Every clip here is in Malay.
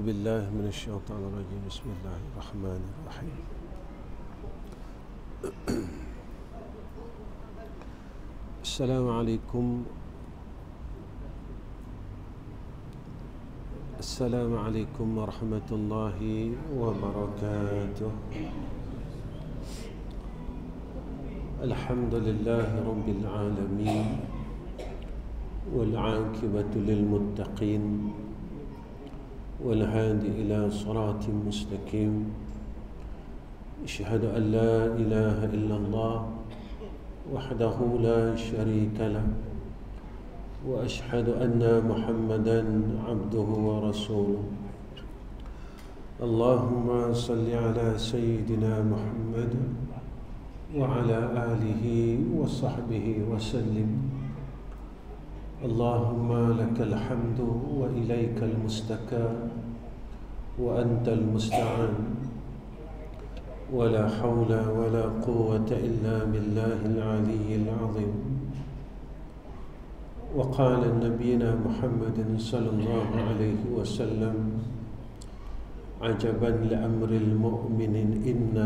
أعوذ بالله من الشيطان الرجيم. بسم الله الرحمن الرحيم. السلام عليكم ورحمة الله وبركاته. الحمد لله رب العالمين والعاقبة للمتقين والهادي إلى صراط مستقيم. أشهد أن لا إله إلا الله وحده لا شريك له وأشهد أن محمدا عبده ورسوله. اللهم صل على سيدنا محمد وعلى آله وصحبه وسلم. اللهم لك الحمد وإليك المستكى وأنت المستعان، ولا حول ولا قوة إلا بالله العلي العظيم. وقال نبينا محمد صلى الله عليه وسلم: عجبا لأمر المؤمن إن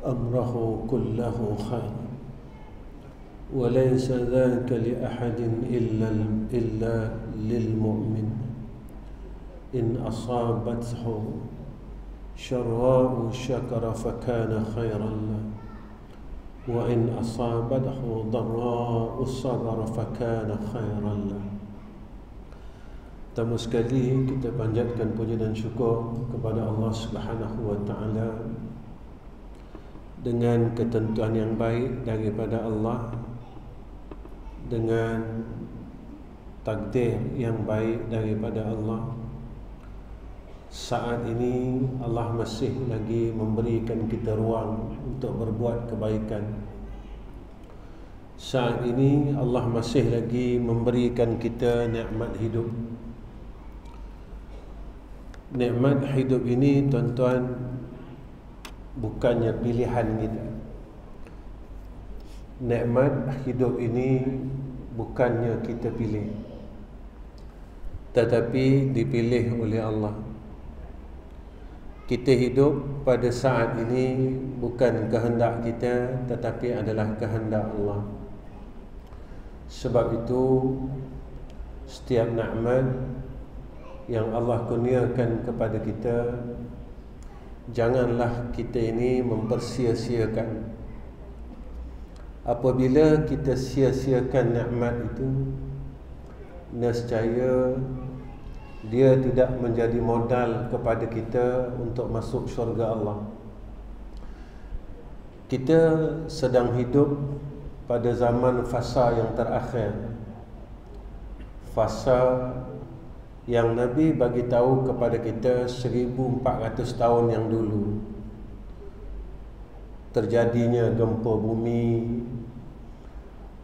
أمره كله خير وليس ذاك لأحد إلا للمؤمن. إن أصابته شراء شكر فكان خيرا له وإن أصابته ضراء صبر فكان خيرا له. Pertama sekali kita panjatkan puji dan syukur kepada Allah Subhanahu wa taala dengan ketentuan yang baik daripada Allah, dengan takdir yang baik daripada Allah. Saat ini Allah masih lagi memberikan kita ruang untuk berbuat kebaikan. Saat ini Allah masih lagi memberikan kita nikmat hidup. Nikmat hidup ini, tuan-tuan, bukannya pilihan kita. Nikmat hidup ini bukannya kita pilih, tetapi dipilih oleh Allah. Kita hidup pada saat ini bukan kehendak kita, tetapi adalah kehendak Allah. Sebab itu setiap nikmat yang Allah kurniakan kepada kita, janganlah kita ini mempersia-siakan. Apabila kita sia-siakan nikmat itu, nescaya dia tidak menjadi modal kepada kita untuk masuk syurga Allah. Kita sedang hidup pada zaman fasa yang terakhir, fasa yang Nabi bagi tahu kepada kita 1400 tahun yang dulu. Terjadinya gempa bumi,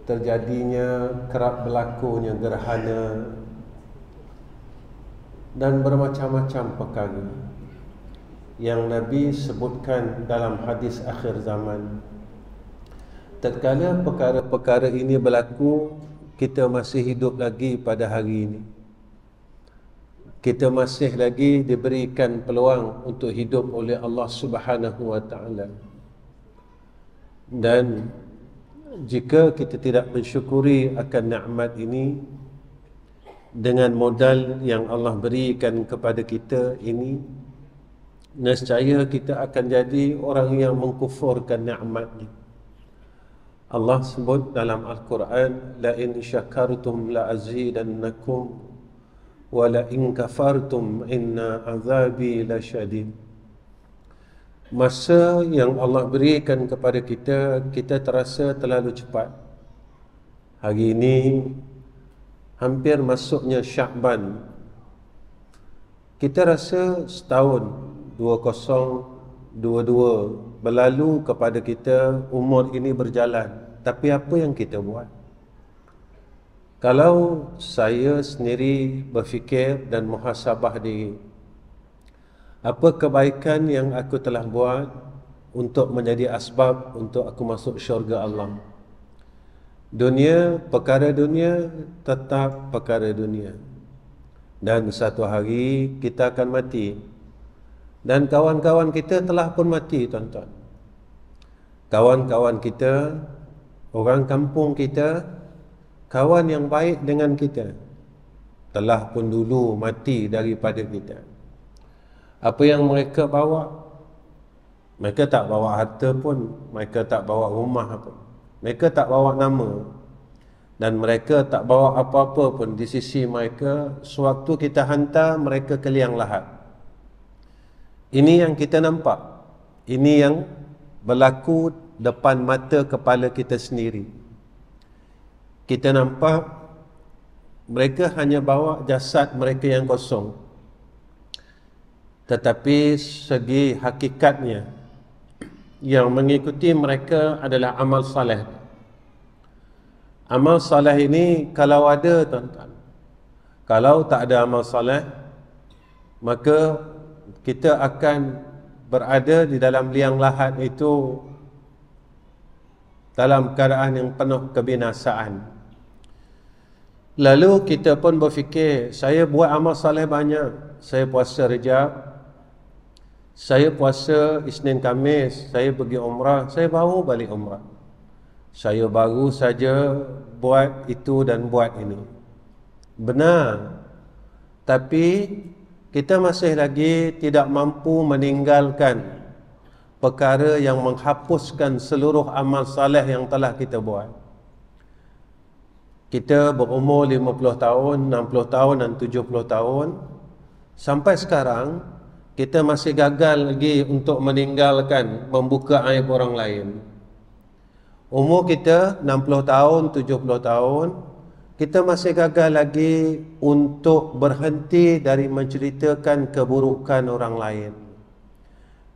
terjadinya kerap berlakunya gerhana dan bermacam-macam perkara yang Nabi sebutkan dalam hadis akhir zaman. Tatkala perkara-perkara ini berlaku, kita masih hidup lagi pada hari ini. Kita masih lagi diberikan peluang untuk hidup oleh Allah Subhanahu wa taala. Dan jika kita tidak mensyukuri akan nikmat ini dengan modal yang Allah berikan kepada kita ini, nescaya kita akan jadi orang yang mengkufurkan nikmat ini. Allah sebut dalam Al-Quran, la in syakartum la azidannakum wa la in kafartum inna azabi lasyadid. Masa yang Allah berikan kepada kita, kita terasa terlalu cepat. Hari ini hampir masuknya Syakban. Kita rasa setahun 2022 berlalu kepada kita, umur ini berjalan. Tapi apa yang kita buat? Kalau saya sendiri berfikir dan muhasabah diri, apa kebaikan yang aku telah buat untuk menjadi asbab untuk aku masuk syurga Allah? Dunia, perkara dunia tetap perkara dunia. dan satu hari kita akan mati. Dan kawan-kawan kita telah pun mati, tuan-tuan. Kawan-kawan kita, orang kampung kita, kawan yang baik dengan kita, telah pun dulu mati daripada kita. Apa yang mereka bawa? Mereka tak bawa harta pun, mereka tak bawa rumah pun, mereka tak bawa nama, dan mereka tak bawa apa-apa pun di sisi mereka sewaktu kita hantar mereka ke liang lahat. Ini yang kita nampak, ini yang berlaku depan mata kepala kita sendiri. Kita nampak mereka hanya bawa jasad mereka yang kosong, tetapi segi hakikatnya yang mengikuti mereka adalah amal saleh. Amal saleh ini kalau ada, tuan-tuan, kalau tak ada amal saleh, maka kita akan berada di dalam liang lahat itu dalam keadaan yang penuh kebinasaan. Lalu kita pun berfikir, saya buat amal saleh banyak, saya puasa Rejab, saya puasa Isnin Khamis, saya pergi umrah, saya baru balik umrah, saya baru saja buat itu dan buat ini. Benar, tapi kita masih lagi tidak mampu meninggalkan perkara yang menghapuskan seluruh amal saleh yang telah kita buat. Kita berumur 50 tahun, 60 tahun dan 70 tahun, sampai sekarang kita masih gagal lagi untuk meninggalkan membuka aib orang lain. Umur kita 60 tahun, 70 tahun, kita masih gagal lagi untuk berhenti dari menceritakan keburukan orang lain.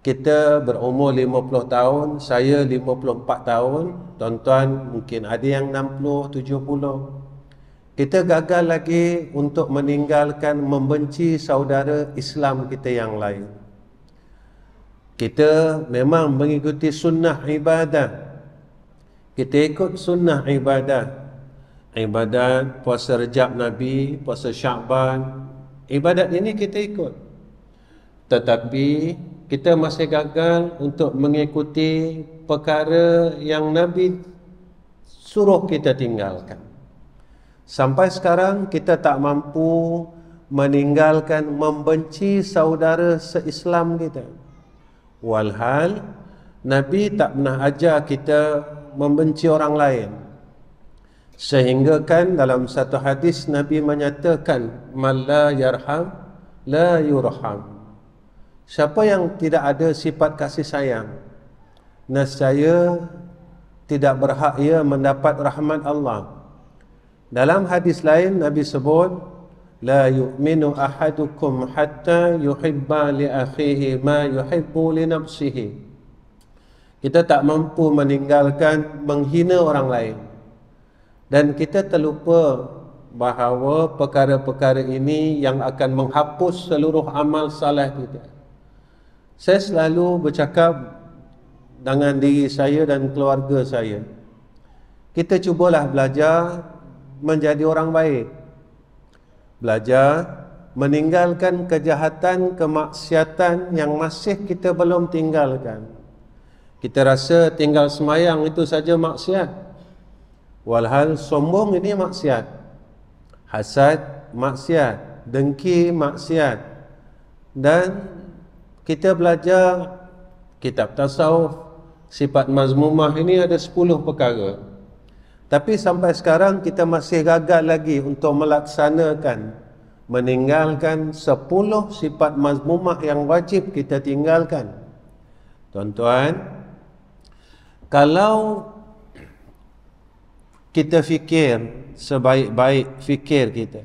Kita berumur 50 tahun, saya 54 tahun, tuan-tuan mungkin ada yang 60, 70. Kita gagal lagi untuk meninggalkan membenci saudara Islam kita yang lain. Kita memang mengikuti sunnah ibadah. Kita ikut sunnah ibadah. Ibadat puasa Rejab Nabi, puasa Sya'ban, ibadat ini kita ikut. Tetapi kita masih gagal untuk mengikuti perkara yang Nabi suruh kita tinggalkan. Sampai sekarang kita tak mampu meninggalkan membenci saudara se-Islam kita. Walhal Nabi tak pernah ajar kita membenci orang lain. Sehingga kan dalam satu hadis Nabi menyatakan, man la yarham la yurham. Siapa yang tidak ada sifat kasih sayang, nescaya tidak berhak ia mendapat rahmat Allah. Dalam hadis lain Nabi sebut, la yu'minu ahadukum hatta yuhibba li akhihi ma yuhibbu li nafsihi. Kita tak mampu meninggalkan menghina orang lain, dan kita terlupa bahawa perkara-perkara ini yang akan menghapus seluruh amal saleh kita. Saya selalu bercakap dengan diri saya dan keluarga saya, kita cubalah belajar menjadi orang baik, belajar meninggalkan kejahatan, kemaksiatan yang masih kita belum tinggalkan. Kita rasa tinggal semayang itu saja maksiat, walhal sombong ini maksiat, hasad maksiat, dengki maksiat. Dan kita belajar kitab tasawuf, sifat mazmumah ini ada 10 perkara. Tapi sampai sekarang kita masih gagal lagi untuk melaksanakan, meninggalkan 10 sifat mazmumah yang wajib kita tinggalkan. Tuan-tuan, kalau kita fikir sebaik-baik fikir kita,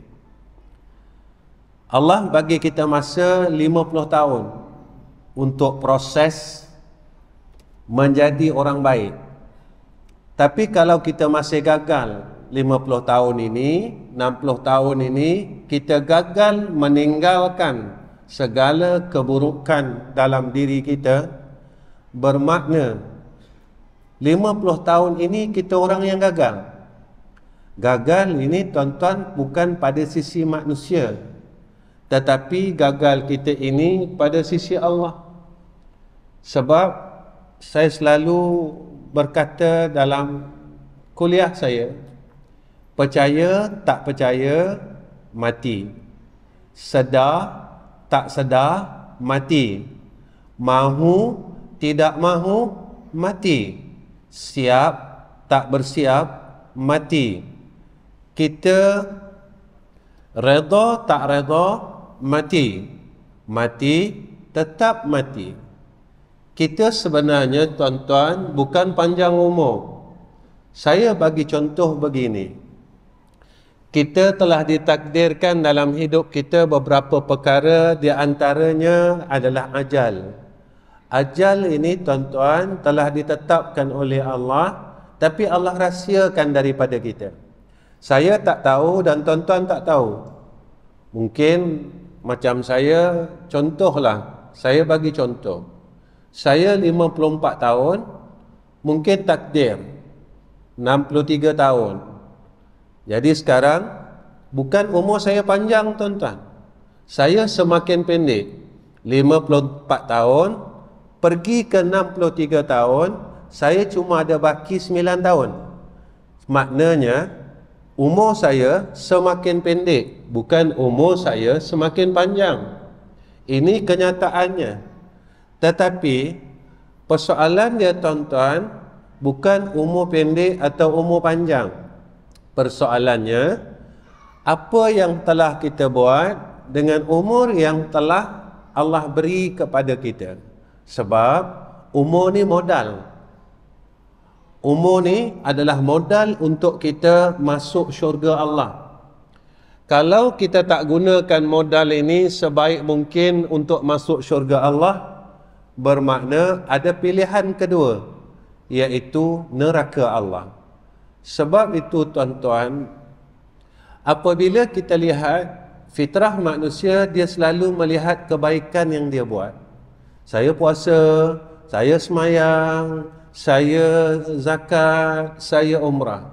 Allah bagi kita masa 50 tahun untuk proses menjadi orang baik. Tapi kalau kita masih gagal 50 tahun ini, 60 tahun ini, kita gagal meninggalkan segala keburukan dalam diri kita, bermakna 50 tahun ini kita orang yang gagal. Gagal ini tuan-tuan bukan pada sisi manusia, tetapi gagal kita ini pada sisi Allah. Sebab saya selalu berkata dalam kuliah saya, percaya tak percaya mati, sedar tak sedar mati, mahu tidak mahu mati, siap tak bersiap mati, kita redha tak redha mati, mati tetap mati. Kita sebenarnya tuan-tuan bukan panjang umur. Saya bagi contoh begini, kita telah ditakdirkan dalam hidup kita beberapa perkara, di antaranya adalah ajal. Ajal ini tuan-tuan telah ditetapkan oleh Allah, tapi Allah rahsiakan daripada kita. Saya tak tahu dan tuan-tuan tak tahu. Mungkin macam saya, contohlah, saya bagi contoh. Saya 54 tahun, mungkin takdir 63 tahun. Jadi sekarang bukan umur saya panjang tuan-tuan, saya semakin pendek. 54 tahun pergi ke 63 tahun, saya cuma ada baki 9 tahun. Maknanya umur saya semakin pendek, bukan umur saya semakin panjang. Ini kenyataannya. Tetapi persoalan dia tuan-tuan bukan umur pendek atau umur panjang. Persoalannya, apa yang telah kita buat dengan umur yang telah Allah beri kepada kita. Sebab umur ni modal. Umur ni adalah modal untuk kita masuk syurga Allah. Kalau kita tak gunakan modal ini sebaik mungkin untuk masuk syurga Allah, bermakna ada pilihan kedua, iaitu neraka Allah. Sebab itu tuan-tuan, apabila kita lihat fitrah manusia, dia selalu melihat kebaikan yang dia buat. Saya puasa, saya semayang, saya zakat, saya umrah.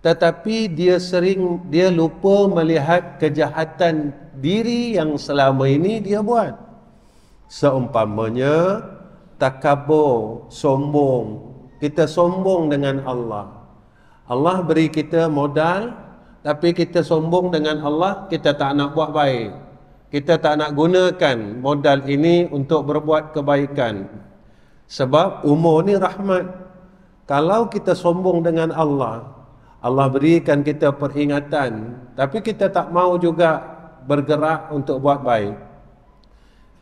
Tetapi dia lupa melihat kejahatan diri yang selama ini dia buat. Seumpamanya takabur, sombong. Kita sombong dengan Allah. Allah beri kita modal, tapi kita sombong dengan Allah, kita tak nak buat baik. Kita tak nak gunakan modal ini untuk berbuat kebaikan. Sebab umur ni rahmat. Kalau kita sombong dengan Allah, Allah berikan kita peringatan, tapi kita tak mau juga bergerak untuk buat baik.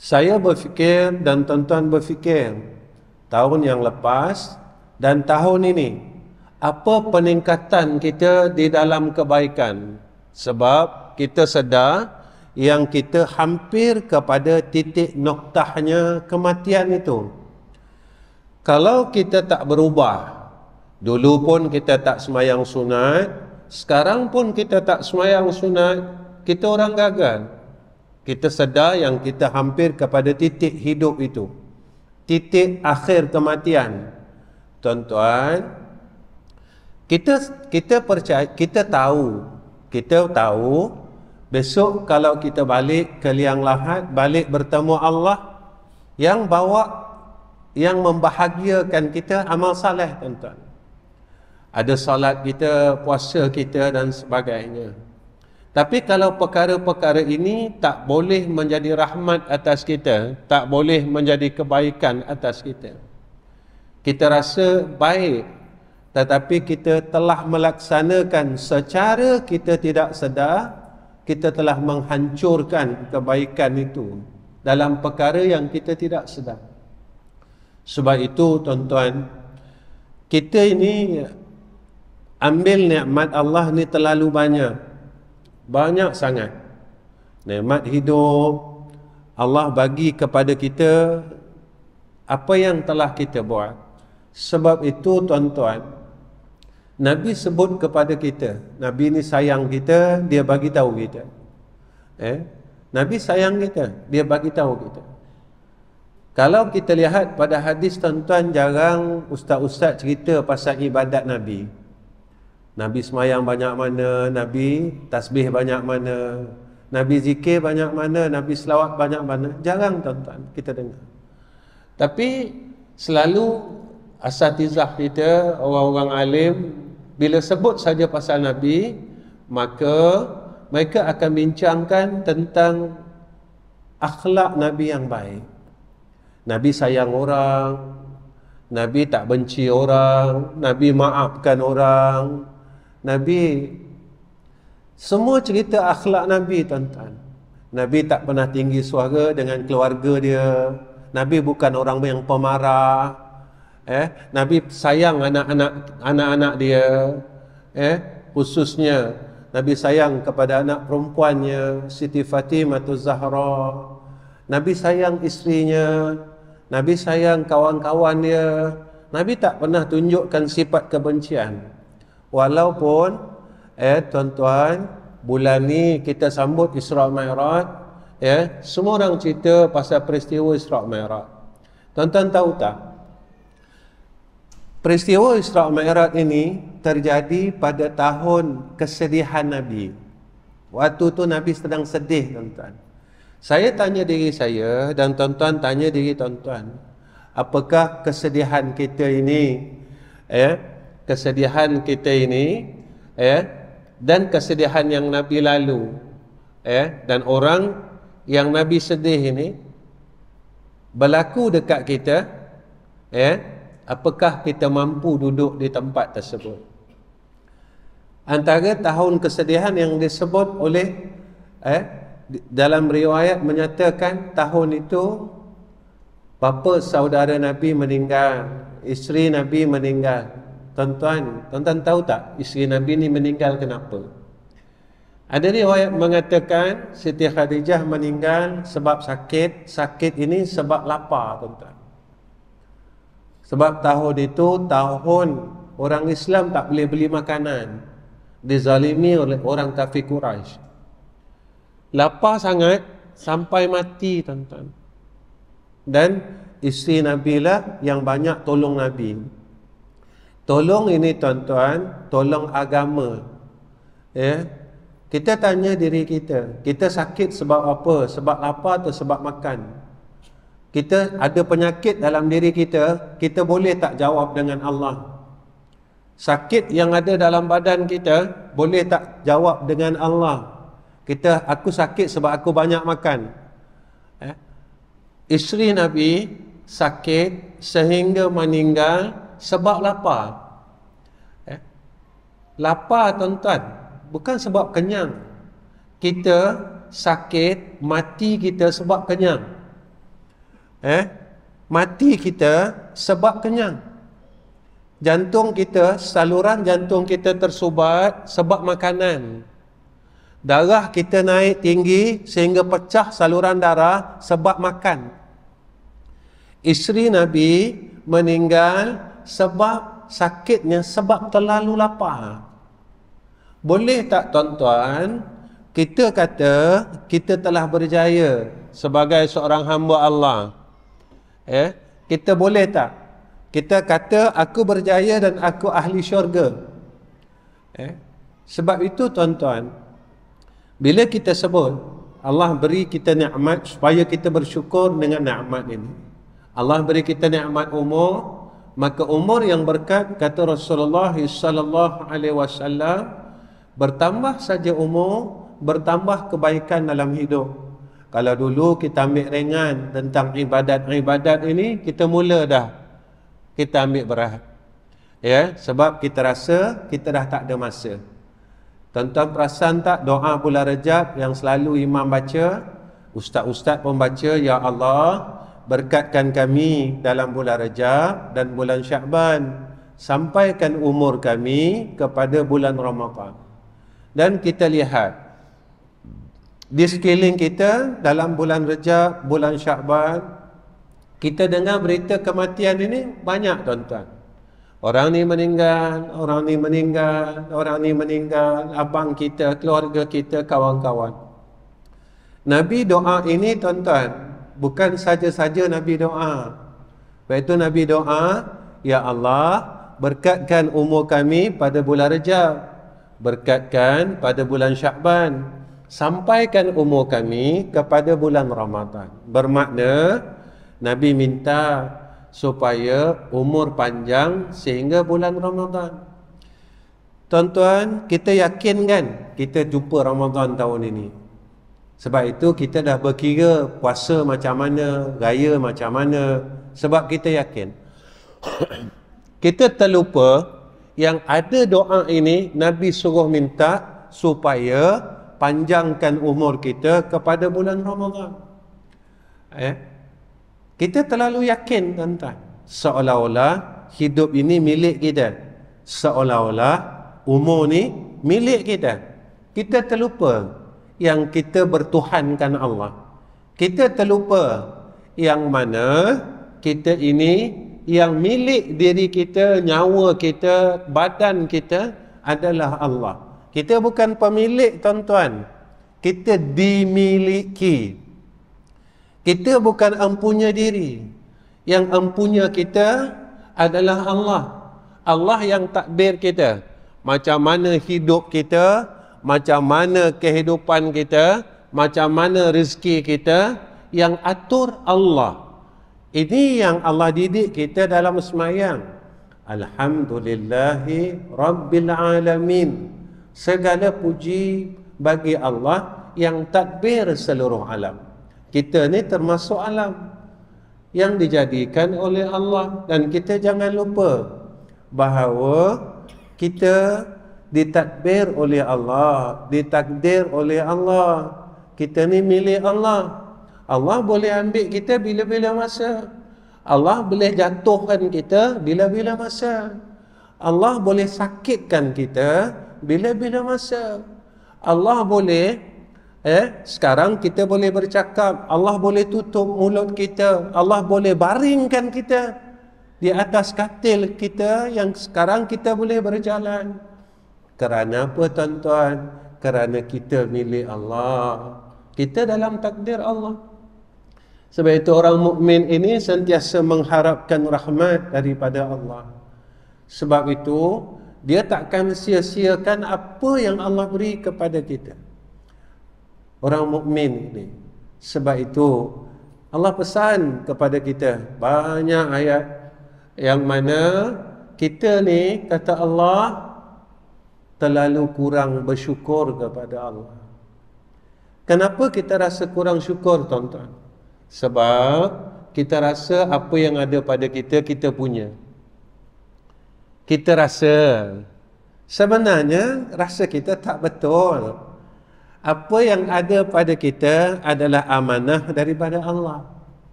Saya berfikir dan tuan-tuan berfikir, tahun yang lepas dan tahun ini, apa peningkatan kita di dalam kebaikan? Sebab kita sedar yang kita hampir kepada titik noktahnya kematian itu. Kalau kita tak berubah, dulu pun kita tak semayang sunat, sekarang pun kita tak semayang sunat, kita orang gagal. Kita sedar yang kita hampir kepada titik hidup itu, titik akhir kematian. Tuan-tuan, kita percaya, kita tahu besok kalau kita balik ke liang lahat, balik bertemu Allah, yang membahagiakan kita amal saleh tuan-tuan. Ada salat kita, puasa kita dan sebagainya. Tapi kalau perkara-perkara ini tak boleh menjadi rahmat atas kita, tak boleh menjadi kebaikan atas kita. Kita rasa baik, tetapi kita telah melaksanakan secara kita tidak sedar, kita telah menghancurkan kebaikan itu dalam perkara yang kita tidak sedar. Sebab itu tuan-tuan, kita ini ambil nikmat Allah ni terlalu banyak. Banyak sangat nikmat hidup Allah bagi kepada kita, apa yang telah kita buat. Sebab itu tuan-tuan, Nabi sebut kepada kita, Nabi ni sayang kita, dia bagi tahu kita. Nabi sayang kita, dia bagi tahu kita. Kalau kita lihat pada hadis tuan-tuan, jarang ustaz-ustaz cerita pasal ibadat Nabi. Nabi semayang banyak mana, Nabi tasbih banyak mana, Nabi zikir banyak mana, Nabi selawat banyak mana. Jarang tuan-tuan kita dengar. Tapi selalu asatizah kita, orang-orang alim, bila sebut saja pasal Nabi, maka mereka akan bincangkan tentang akhlak Nabi yang baik. Nabi sayang orang, Nabi tak benci orang, Nabi maafkan orang, Nabi, semua cerita akhlak Nabi tuan-tuan. Nabi tak pernah tinggi suara dengan keluarga dia. Nabi bukan orang yang pemarah. Nabi sayang anak-anak dia. Khususnya Nabi sayang kepada anak perempuannya, Siti Fatimah Zahra. Nabi sayang isterinya, Nabi sayang kawan-kawan dia. Nabi tak pernah tunjukkan sifat kebencian. Walaupun tuan-tuan, bulan ni kita sambut Isra Mi'raj, semua orang cerita pasal peristiwa Isra Mi'raj. Tuan-tuan tahu tak? Peristiwa Isra Mi'raj ini terjadi pada tahun kesedihan Nabi. Waktu tu Nabi sedang sedih tuan-tuan. Saya tanya diri saya dan tuan-tuan tanya diri tuan-tuan, apakah kesedihan kita ini, kesedihan kita ini, dan kesedihan yang Nabi lalu, dan orang yang Nabi sedih ini berlaku dekat kita, apakah kita mampu duduk di tempat tersebut? Antara tahun kesedihan yang disebut oleh dalam riwayat menyatakan tahun itu bapa saudara Nabi meninggal, isteri Nabi meninggal. Tuan-tuan tahu tak isteri Nabi ni meninggal kenapa? Ada riwayat mengatakan Siti Khadijah meninggal sebab sakit. Sakit ini sebab lapar tuan-tuan. Sebab tahun itu tahun orang Islam tak boleh beli makanan, dizalimi oleh orang kafir Quraisy. Lapar sangat sampai mati tuan-tuan. Dan isteri Nabi lah yang banyak tolong Nabi. Tolong ini tuan-tuan, tolong agama. Kita tanya diri kita, kita sakit sebab apa? Sebab lapar atau sebab makan? Kita ada penyakit dalam diri kita, kita boleh tak jawab dengan Allah? Sakit yang ada dalam badan kita, boleh tak jawab dengan Allah? Aku sakit sebab aku banyak makan. Isteri Nabi sakit sehingga meninggal sebab lapar. Lapar tuan-tuan, bukan sebab kenyang. Kita sakit, mati kita sebab kenyang. Mati kita sebab kenyang. Jantung kita, saluran jantung kita tersubat sebab makanan. Darah kita naik tinggi sehingga pecah saluran darah sebab makan. Isteri Nabi meninggal sebab sakitnya, sebab terlalu lapar. Boleh tak tuan-tuan kita kata kita telah berjaya sebagai seorang hamba Allah? Kita boleh tak kita kata aku berjaya dan aku ahli syurga? Sebab itu tuan-tuan, bila kita sebut Allah beri kita nikmat supaya kita bersyukur dengan nikmat ini. Allah beri kita nikmat umur, maka umur yang berkat, kata Rasulullah sallallahu alaihi wasallam, bertambah saja umur, bertambah kebaikan dalam hidup. Kalau dulu kita ambil ringan tentang ibadat-ibadat ini, kita mula dah kita ambil berat. Sebab kita rasa kita dah tak ada masa. Tuan-tuan perasan tak doa bulan Rejab yang selalu imam baca, ustaz-ustaz pun baca, ya Allah berkatkan kami dalam bulan Rejab dan bulan Sya'ban, sampaikan umur kami kepada bulan Ramadan. Dan kita lihat di sekeliling kita dalam bulan Rejab, bulan Sya'ban, kita dengar berita kematian ini banyak tuan-tuan. Orang ni meninggal, orang ni meninggal, orang ni meninggal, abang kita, keluarga kita, kawan-kawan. Nabi doa ini tuan-tuan, bukan saja-saja Nabi doa. Iaitu Nabi doa, ya Allah, berkatkan umur kami pada bulan Rejab, berkatkan pada bulan Sya'ban, sampaikan umur kami kepada bulan Ramadan. Bermakna Nabi minta supaya umur panjang sehingga bulan Ramadan. Tuan-tuan, kita yakin kan kita jumpa Ramadan tahun ini? Sebab itu kita dah berkira puasa macam mana, raya macam mana. Sebab kita yakin. Kita terlupa yang ada doa ini Nabi suruh minta supaya panjangkan umur kita kepada bulan Ramadan. Kita terlalu yakin, tuan-tuan, seolah-olah hidup ini milik kita, seolah-olah umur ni milik kita. Kita terlupa yang kita bertuhankan Allah. Kita terlupa yang mana kita ini, yang milik diri kita, nyawa kita, badan kita adalah Allah. Kita bukan pemilik, tuan-tuan. Kita dimiliki. Kita bukan empunya diri. Yang empunya kita adalah Allah. Allah yang takdir kita. Macam mana hidup kita, macam mana kehidupan kita, macam mana rezeki kita, yang atur Allah. Ini yang Allah didik kita dalam sembahyang. Alhamdulillahi Rabbil Alamin. Segala puji bagi Allah yang takbir seluruh alam. Kita ni termasuk alam yang dijadikan oleh Allah. Dan kita jangan lupa bahawa kita ditakbir oleh Allah, ditakdir oleh Allah. Kita ni milik Allah. Allah boleh ambil kita bila-bila masa. Allah boleh jatuhkan kita bila-bila masa. Allah boleh sakitkan kita bila-bila masa. Allah boleh sekarang kita boleh bercakap, Allah boleh tutup mulut kita, Allah boleh baringkan kita di atas katil kita yang sekarang kita boleh berjalan. Kerana apa, tuan-tuan? Kerana kita milik Allah. Kita dalam takdir Allah. Sebab itu orang mukmin ini sentiasa mengharapkan rahmat daripada Allah. Sebab itu dia takkan sia-siakan apa yang Allah beri kepada kita. Orang mukmin ini. Sebab itu Allah pesan kepada kita banyak ayat yang mana kita ni, kata Allah, terlalu kurang bersyukur kepada Allah. Kenapa kita rasa kurang syukur, tuan-tuan? Sebab kita rasa apa yang ada pada kita, kita punya. Kita rasa. Sebenarnya rasa kita tak betul. Apa yang ada pada kita adalah amanah daripada Allah.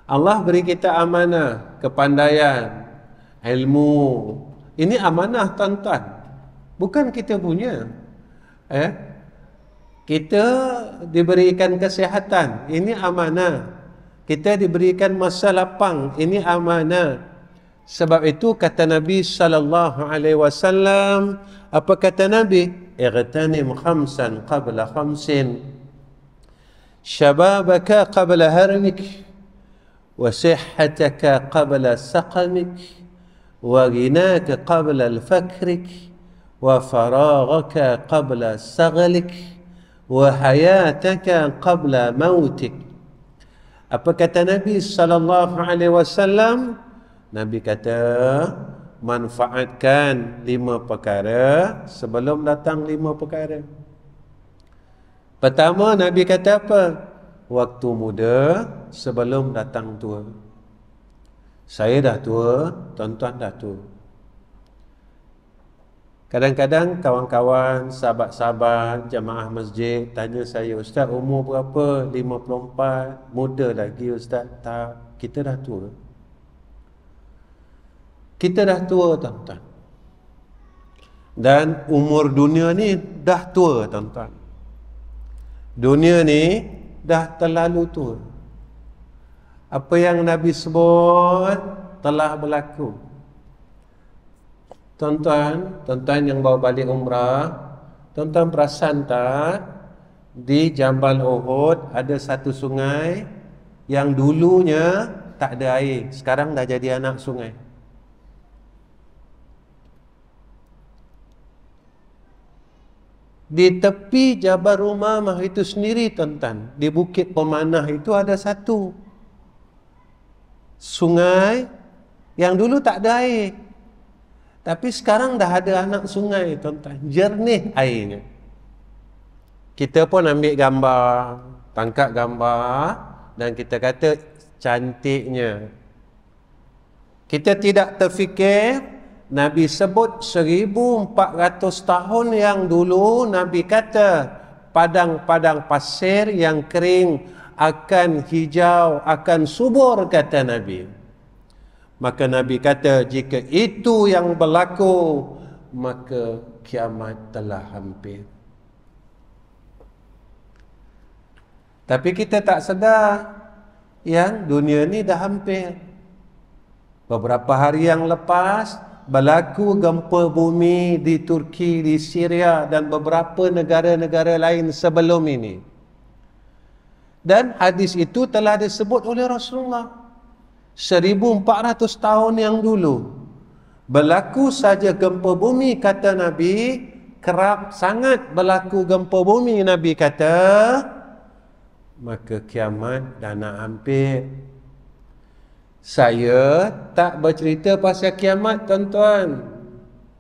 Allah beri kita amanah, kepandaian, ilmu. Ini amanah, tuan-tuan. Bukan kita punya. Kita diberikan kesihatan, ini amanah. Kita diberikan masa lapang, ini amanah. Sebab itu kata Nabi sallallahu alaihi wasallam, apa kata Nabi? Igtanim khamsan qabla khamsin, syababaka qabla harmik, wa sihhataka qabla saqamik, wa ghinaka qabla al-fakrik, wa faraghaka qabla saghalik, wa hayataka qabla mautik. Apa kata Nabi sallallahu alaihi wasallam? Nabi kata, manfaatkan 5 perkara sebelum datang 5 perkara. Pertama, Nabi kata apa? Waktu muda sebelum datang tua. Saya dah tua, tuan-tuan dah tua. Kadang-kadang kawan-kawan, sahabat-sahabat, jamaah masjid tanya saya, Ustaz umur berapa? 54, muda lagi Ustaz. Tak, kita dah tua. Kita dah tua, tuan-tuan. Dan umur dunia ni dah tua, tuan-tuan. Dunia ni dah terlalu tua. Apa yang Nabi sebut telah berlaku. Tuan-tuan, tuan-tuan yang bawa balik umrah, tuan-tuan perasan tak? Di Jabal Uhud ada satu sungai yang dulunya tak ada air, sekarang dah jadi anak sungai. Di tepi Jabal Rumamah itu sendiri, tuan-tuan, di Bukit Pemanah itu ada satu sungai yang dulu tak ada air, tapi sekarang dah ada anak sungai, tuan-tuan, jernih airnya. Kita pun ambil gambar, tangkap gambar, dan kita kata cantiknya. Kita tidak terfikir Nabi sebut 1400 tahun yang dulu, Nabi kata padang-padang pasir yang kering akan hijau, akan subur, kata Nabi. Maka Nabi kata, jika itu yang berlaku, maka kiamat telah hampir. Tapi kita tak sedar yang dunia ni dah hampir. Beberapa hari yang lepas berlaku gempa bumi di Turki, di Syria dan beberapa negara-negara lain sebelum ini. Dan hadis itu telah disebut oleh Rasulullah 1400 tahun yang dulu. Berlaku saja gempa bumi, kata Nabi, kerap sangat berlaku gempa bumi, Nabi kata, maka kiamat dah nak hampir. Saya tak bercerita pasal kiamat, tuan-tuan.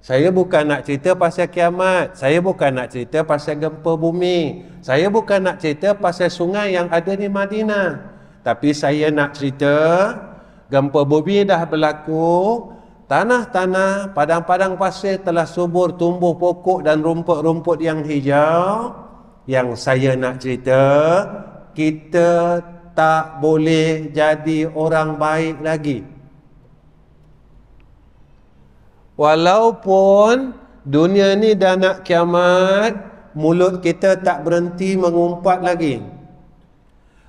Saya bukan nak cerita pasal kiamat. Saya bukan nak cerita pasal gempa bumi. Saya bukan nak cerita pasal sungai yang ada di Madinah. Tapi saya nak cerita, gempa bumi dah berlaku, tanah-tanah, padang-padang pasir telah subur, tumbuh pokok dan rumput-rumput yang hijau. Yang saya nak cerita, kita tak boleh jadi orang baik lagi. Walaupun dunia ni dah nak kiamat, mulut kita tak berhenti mengumpat lagi.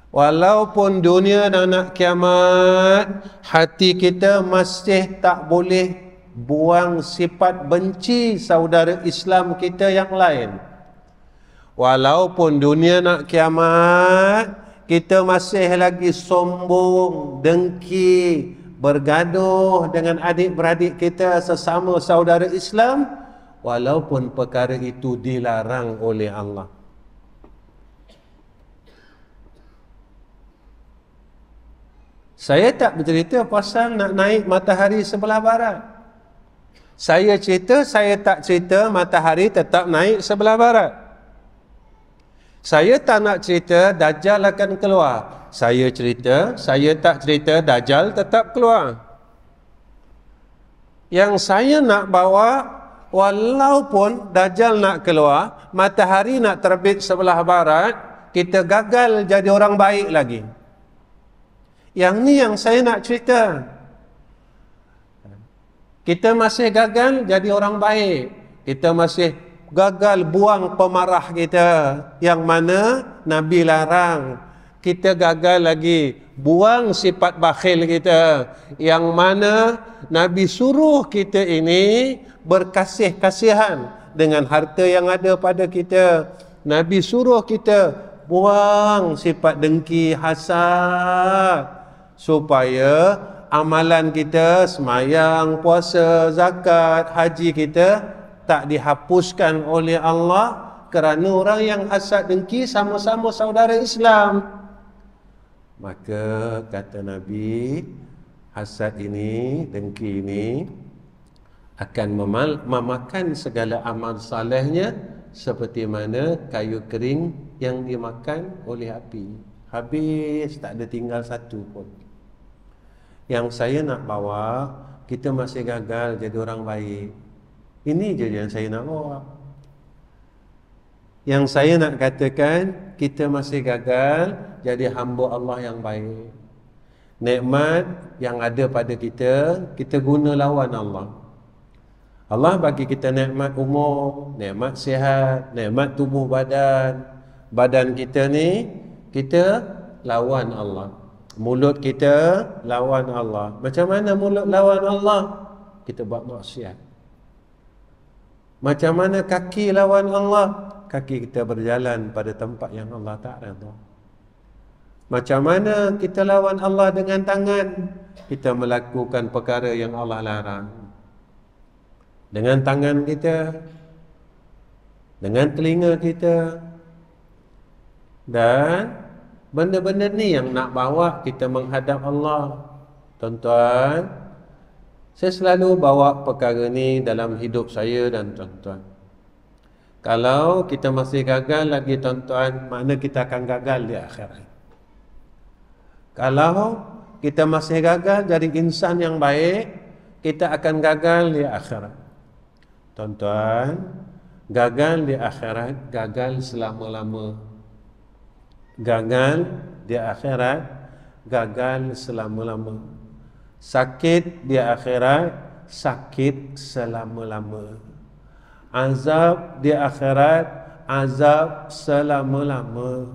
Walaupun dunia dah nak kiamat, hati kita masih tak boleh buang sifat benci saudara Islam kita yang lain. Walaupun dunia nak kiamat, kita masih lagi sombong, dengki, bergaduh dengan adik-beradik kita sesama saudara Islam, walaupun perkara itu dilarang oleh Allah. Saya tak bercerita pasal nak naik matahari sebelah barat. Saya cerita, saya tak cerita matahari tetap naik sebelah barat. Saya tak nak cerita Dajjal akan keluar. Saya cerita, saya tak cerita Dajjal tetap keluar. Yang saya nak bawa, walaupun Dajjal nak keluar, matahari nak terbit sebelah barat, kita gagal jadi orang baik lagi. Yang ni yang saya nak cerita. Kita masih gagal jadi orang baik. Kita masih gagal buang pemarah kita, yang mana Nabi larang. Kita gagal lagi buang sifat bakhil kita, yang mana Nabi suruh kita ini berkasih-kasihan dengan harta yang ada pada kita. Nabi suruh kita buang sifat dengki, hasad, supaya amalan kita, semayang, puasa, zakat, haji kita tak dihapuskan oleh Allah kerana orang yang hasad dengki sama-sama saudara Islam. Maka kata Nabi, hasad ini, dengki ini akan memakan segala amal salehnya, seperti mana kayu kering yang dimakan oleh api. Habis, tak ada tinggal satu pun. Yang saya nak bawa, kita masih gagal jadi orang baik. Ini je yang saya nak bawa. Yang saya nak katakan, kita masih gagal jadi hamba Allah yang baik. Nikmat yang ada pada kita, kita guna lawan Allah. Allah bagi kita nikmat umur, nikmat sihat, nikmat tubuh badan. Badan kita ni, kita lawan Allah. Mulut kita lawan Allah. Macam mana mulut lawan Allah? Kita buat maksiat. Macam mana kaki lawan Allah? Kaki kita berjalan pada tempat yang Allah tak redha. Macam mana kita lawan Allah dengan tangan? Kita melakukan perkara yang Allah larang. Dengan tangan kita, dengan telinga kita. Dan benda-benda ni yang nak bawa kita menghadap Allah. Tuan-tuan, saya selalu bawa perkara ni dalam hidup saya dan tuan-tuan. Kalau kita masih gagal lagi tuan-tuan, makna kita akan gagal di akhirat. Kalau kita masih gagal jadi insan yang baik, kita akan gagal di akhirat. Tuan-tuan, gagal di akhirat, gagal selama-lama. Gagal di akhirat, gagal selama-lama. Sakit di akhirat, sakit selama-lama. Azab di akhirat, azab selama-lama.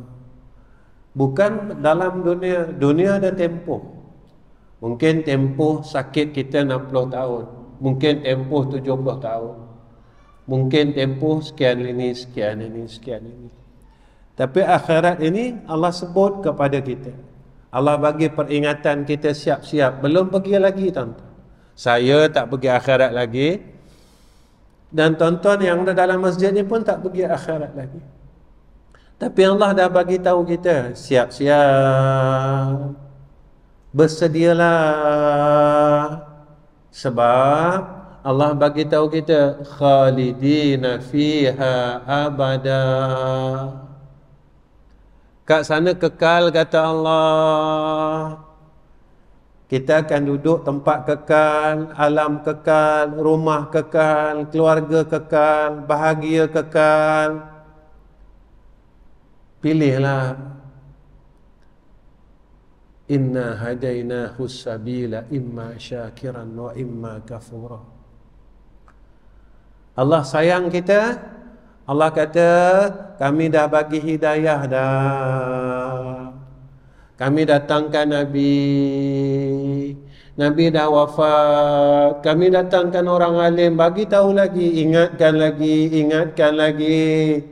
Bukan dalam dunia. Dunia ada tempoh. Mungkin tempoh sakit kita 60 tahun, mungkin tempoh 70 tahun, mungkin tempoh sekian ini, sekian ini, sekian ini. Tapi akhirat ini Allah sebut kepada kita, Allah bagi peringatan kita siap-siap. Belum pergi lagi tuan-tuan. Saya tak pergi akhirat lagi, dan tuan-tuan yang ada dalam masjid ni pun tak pergi akhirat lagi. Tapi Allah dah bagi tahu kita, siap-siap, bersedialah. Sebab Allah bagi tahu kita, khalidina fiha abada. Kat sana kekal, kata Allah. Kita akan duduk tempat kekal, alam kekal, rumah kekal, keluarga kekal, bahagia kekal. Pilihlah. Inna hadainahu sabila imma syakiran wa imma kafura. Allah sayang kita. Allah kata, kami dah bagi hidayah dah. Kami datangkan Nabi. Nabi dah wafat. Kami datangkan orang alim, bagi tahu lagi, ingatkan lagi, ingatkan lagi.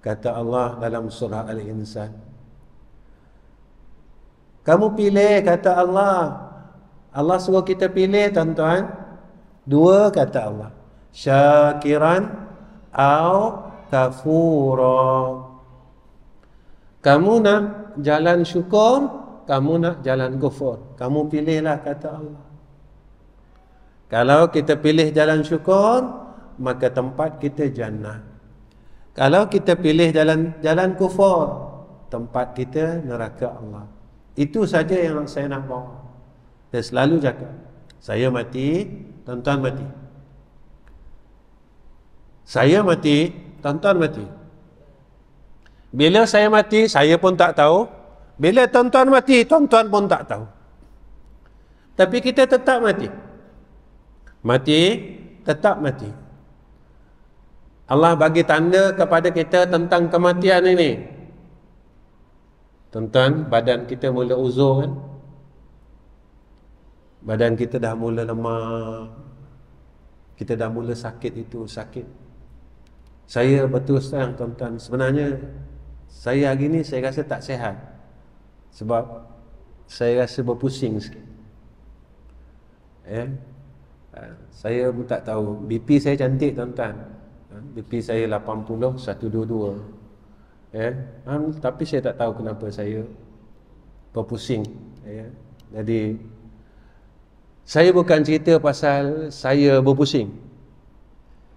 Kata Allah dalam surah Al-Insan. Kamu pilih, kata Allah. Allah suruh kita pilih tuan-tuan. Dua, kata Allah. Syakiran au kafura. Kamu nak jalan syukur, kamu nak jalan kufur. Kamu pilihlah, kata Allah. Kalau kita pilih jalan syukur, maka tempat kita jannah. Kalau kita pilih jalan kufur, tempat kita neraka Allah. Itu saja yang saya nak bawa. Saya selalu cakap, saya mati, tuan-tuan mati. Saya mati, tuan-tuan mati. Bila saya mati, saya pun tak tahu. Bila tuan-tuan mati, tuan-tuan pun tak tahu. Tapi kita tetap mati. Mati, tetap mati. Allah bagi tanda kepada kita tentang kematian ini. Tuan-tuan, badan kita mula uzur kan? Badan kita dah mula lemah. Kita dah mula sakit itu, sakit. Saya betul terang tuan-tuan, sebenarnya saya hari ni saya rasa tak sihat. Sebab saya rasa berpusing sikit. Saya pun tak tahu. BP saya cantik tuan-tuan. BP saya 80, 122. Tapi saya tak tahu kenapa saya berpusing. Jadi saya bukan cerita pasal saya berpusing.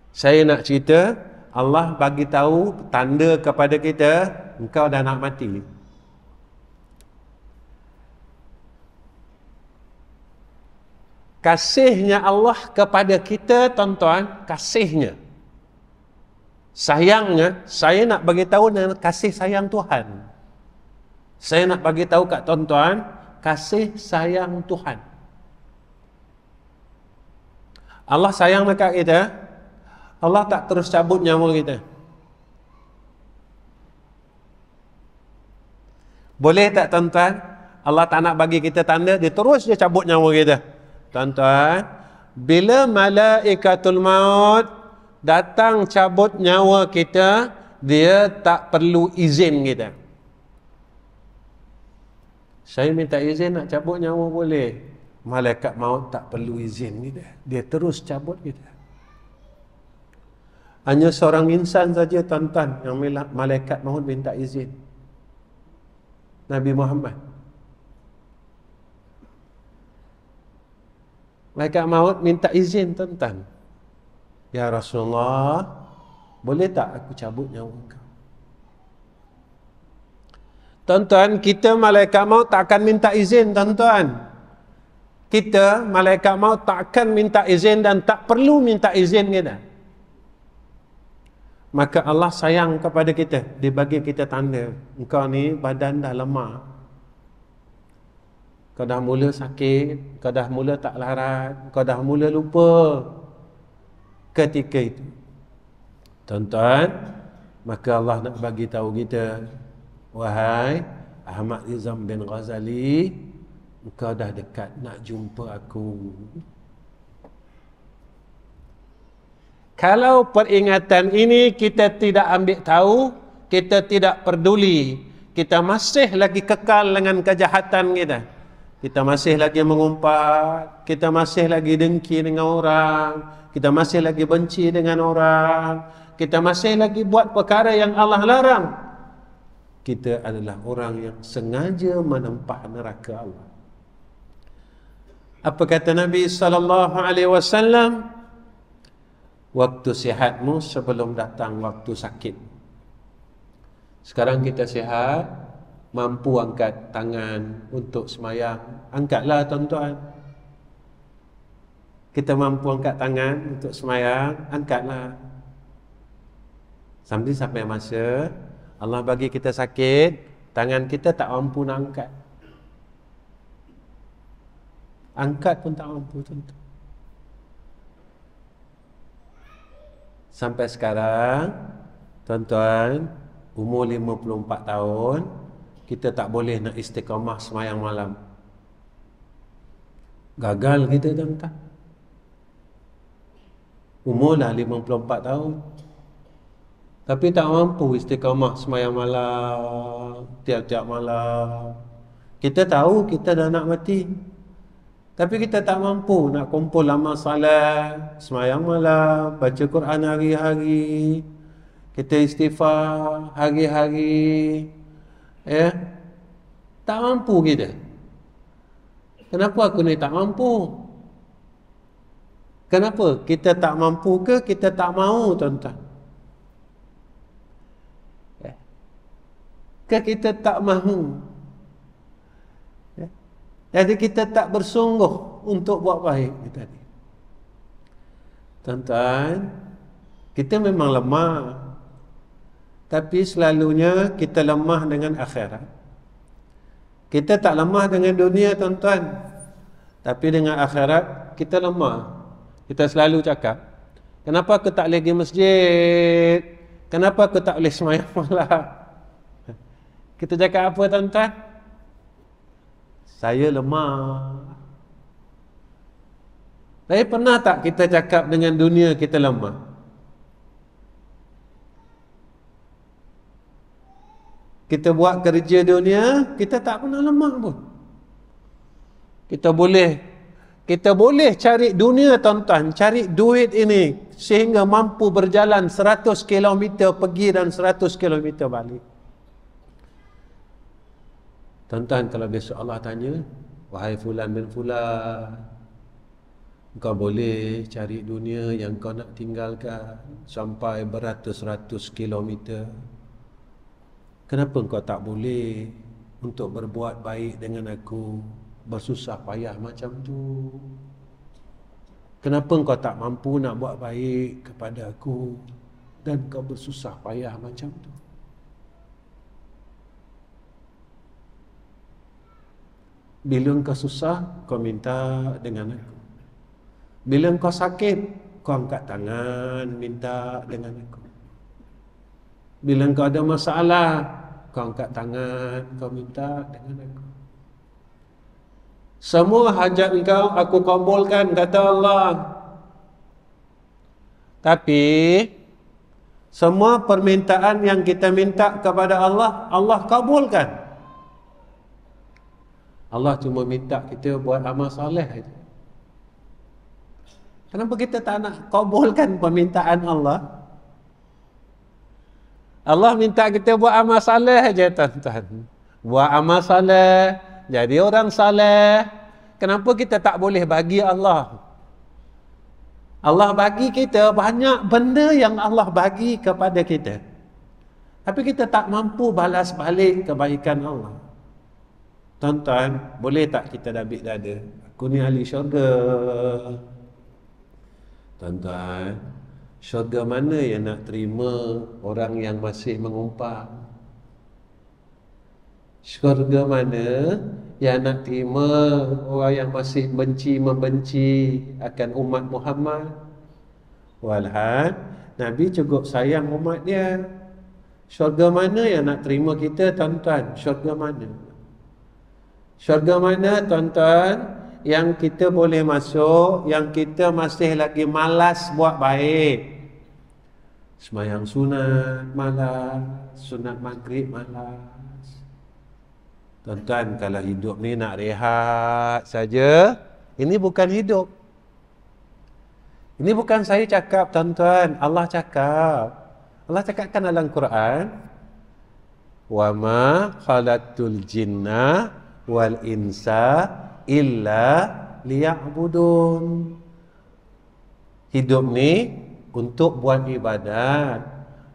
Saya nak cerita Allah bagi tahu tanda kepada kita, engkau dah nak mati. Kasihnya Allah kepada kita tuan-tuan, kasihnya, sayangnya, saya nak bagi tahu dengan kasih sayang Tuhan. Saya nak bagi tahu kat tuan-tuan, kasih sayang Tuhan. Allah sayang dekat kita. Allah tak terus cabut nyawa kita. Boleh tak tuan-tuan? Allah tak nak bagi kita tanda, dia terus dia cabut nyawa kita. Tuan-tuan, bila malaikatul maut datang cabut nyawa kita, dia tak perlu izin kita. Saya minta izin nak cabut nyawa boleh. Malaikat maut tak perlu izin kita. Dia terus cabut kita. Hanya seorang insan saja tuan-tuan yang malaikat maut minta izin. Nabi Muhammad. Malaikat maut minta izin tuan-tuan. Ya Rasulullah, boleh tak aku cabut nyawa engkau? Tuan-tuan, kita malaikat maut tak akan minta izin tuan-tuan. Kita malaikat maut tak akan minta izin dan tak perlu minta izin kita. Maka Allah sayang kepada kita. Dia bagi kita tanda. Engkau ni badan dah lemah. Kau dah mula sakit. Kau dah mula tak larat. Kau dah mula lupa. Ketika itu, tuan-tuan, maka Allah nak bagi tahu kita, wahai Ahmad Rizam bin Ghazali, engkau dah dekat nak jumpa aku. Kalau peringatan ini kita tidak ambil tahu, kita tidak peduli, kita masih lagi kekal dengan kejahatan kita. Kita masih lagi mengumpat, kita masih lagi dengki dengan orang, kita masih lagi benci dengan orang, kita masih lagi buat perkara yang Allah larang. Kita adalah orang yang sengaja menempah neraka Allah. Apa kata Nabi SAW? Waktu sihatmu sebelum datang waktu sakit. Sekarang kita sihat, mampu angkat tangan untuk semayang, angkatlah tuan-tuan. Kita mampu angkat tangan untuk semayang, angkatlah. Sampai masa Allah bagi kita sakit, tangan kita tak mampu nak angkat. Angkat pun tak mampu tuan-tuan. Sampai sekarang, tuan-tuan, umur 54 tahun, kita tak boleh nak istiqamah semayang malam. Gagal kita tuan-tuan. Umur dah 54 tahun. Tapi tak mampu istiqamah semayang malam, tiap-tiap malam. Kita tahu kita dah nak mati. Tapi kita tak mampu nak kumpul amal salat, semayang malam, baca Quran hari-hari. Kita istighfar hari-hari. Ya, tak mampu kita. Kenapa aku ni tak mampu? Kenapa? Kita tak mampu ke kita tak mahu tuan-tuan? Ya. Ke kita tak mahu? Ya. Jadi kita tak bersungguh untuk buat baik tadi. Tuan-tuan, kita memang lemah. Tapi selalunya kita lemah dengan akhirat. Kita tak lemah dengan dunia tuan-tuan. Tapi dengan akhirat kita lemah. Kita selalu cakap, kenapa aku tak boleh pergi masjid? Kenapa aku tak boleh semayang malam? Kita cakap apa tuan-tuan? Saya lemah. Tapi pernah tak kita cakap dengan dunia kita lemah? Kita buat kerja dunia, kita tak pernah lemah pun. Kita boleh cari dunia tuan-tuan, cari duit ini sehingga mampu berjalan 100 km pergi dan 100 km balik. Tuan-tuan, kalau besok Allah tanya, wahai fulan bin fulan, kau boleh cari dunia yang kau nak tinggalkan sampai beratus-ratus kilometer. Kenapa kau tak boleh untuk berbuat baik dengan aku, bersusah payah macam tu? Kenapa kau tak mampu nak buat baik kepada aku dan kau bersusah payah macam tu? Bila kau susah, kau minta dengan aku. Bila kau sakit, kau angkat tangan minta dengan aku. Bila kau ada masalah, kau angkat tangan, kau minta dengan aku. Semua hajat engkau aku kabulkan, kata Allah. Tapi semua permintaan yang kita minta kepada Allah, Allah kabulkan. Allah cuma minta kita buat amal soleh saja. Kenapa kita tak nak kabulkan permintaan Allah? Allah minta kita buat amal saleh aja tuan-tuan. Buat amal saleh, jadi orang saleh. Kenapa kita tak boleh bagi Allah? Allah bagi kita banyak benda yang Allah bagi kepada kita. Tapi kita tak mampu balas balik kebaikan Allah. Tuan-tuan, boleh tak kita dabik dada? Aku ni ahli syurga. Tuan-tuan, syurga mana yang nak terima orang yang masih mengumpat? Syurga mana yang nak terima orang yang masih membenci akan umat Muhammad? Walhal Nabi cukup sayang umat dia. Syurga mana yang nak terima kita, tuan-tuan? Syurga mana? Syurga mana, tuan-tuan, yang kita boleh masuk, yang kita masih lagi malas buat baik? Sembahyang sunat malas, sunat maghrib malas. Tuan-tuan, kalau hidup ni nak rehat saja, ini bukan hidup. Ini bukan saya cakap, tuan-tuan, Allah cakap. Allah cakapkan dalam Quran, wa ma khalaqtul jinna wal insa illa liya'budun. Hidup ni untuk buat ibadat.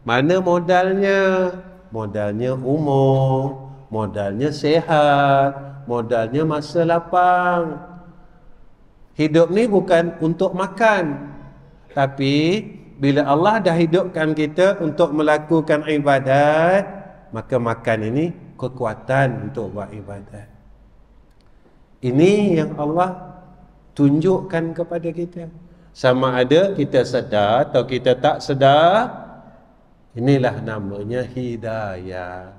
Mana modalnya? Modalnya umur, modalnya sehat, modalnya masa lapang. Hidup ni bukan untuk makan. Tapi bila Allah dah hidupkan kita untuk melakukan ibadat, maka makan ini kekuatan untuk buat ibadat. Ini yang Allah tunjukkan kepada kita. Sama ada kita sedar atau kita tak sedar, inilah namanya hidayah.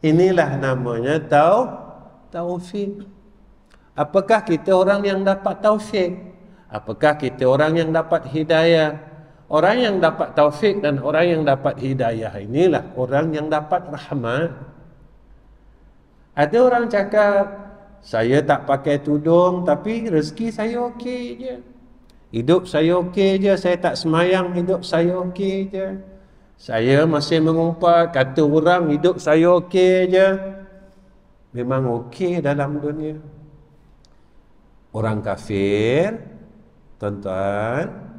Inilah namanya taufik. Apakah kita orang yang dapat taufik? Apakah kita orang yang dapat hidayah? Orang yang dapat taufik dan orang yang dapat hidayah inilah orang yang dapat rahmat. Ada orang cakap, saya tak pakai tudung tapi rezeki saya okey je. Hidup saya okey je, saya tak semayang, hidup saya okey je. Saya masih mengumpat, kata orang hidup saya okey je. Memang okey dalam dunia. Orang kafir, tuan-tuan,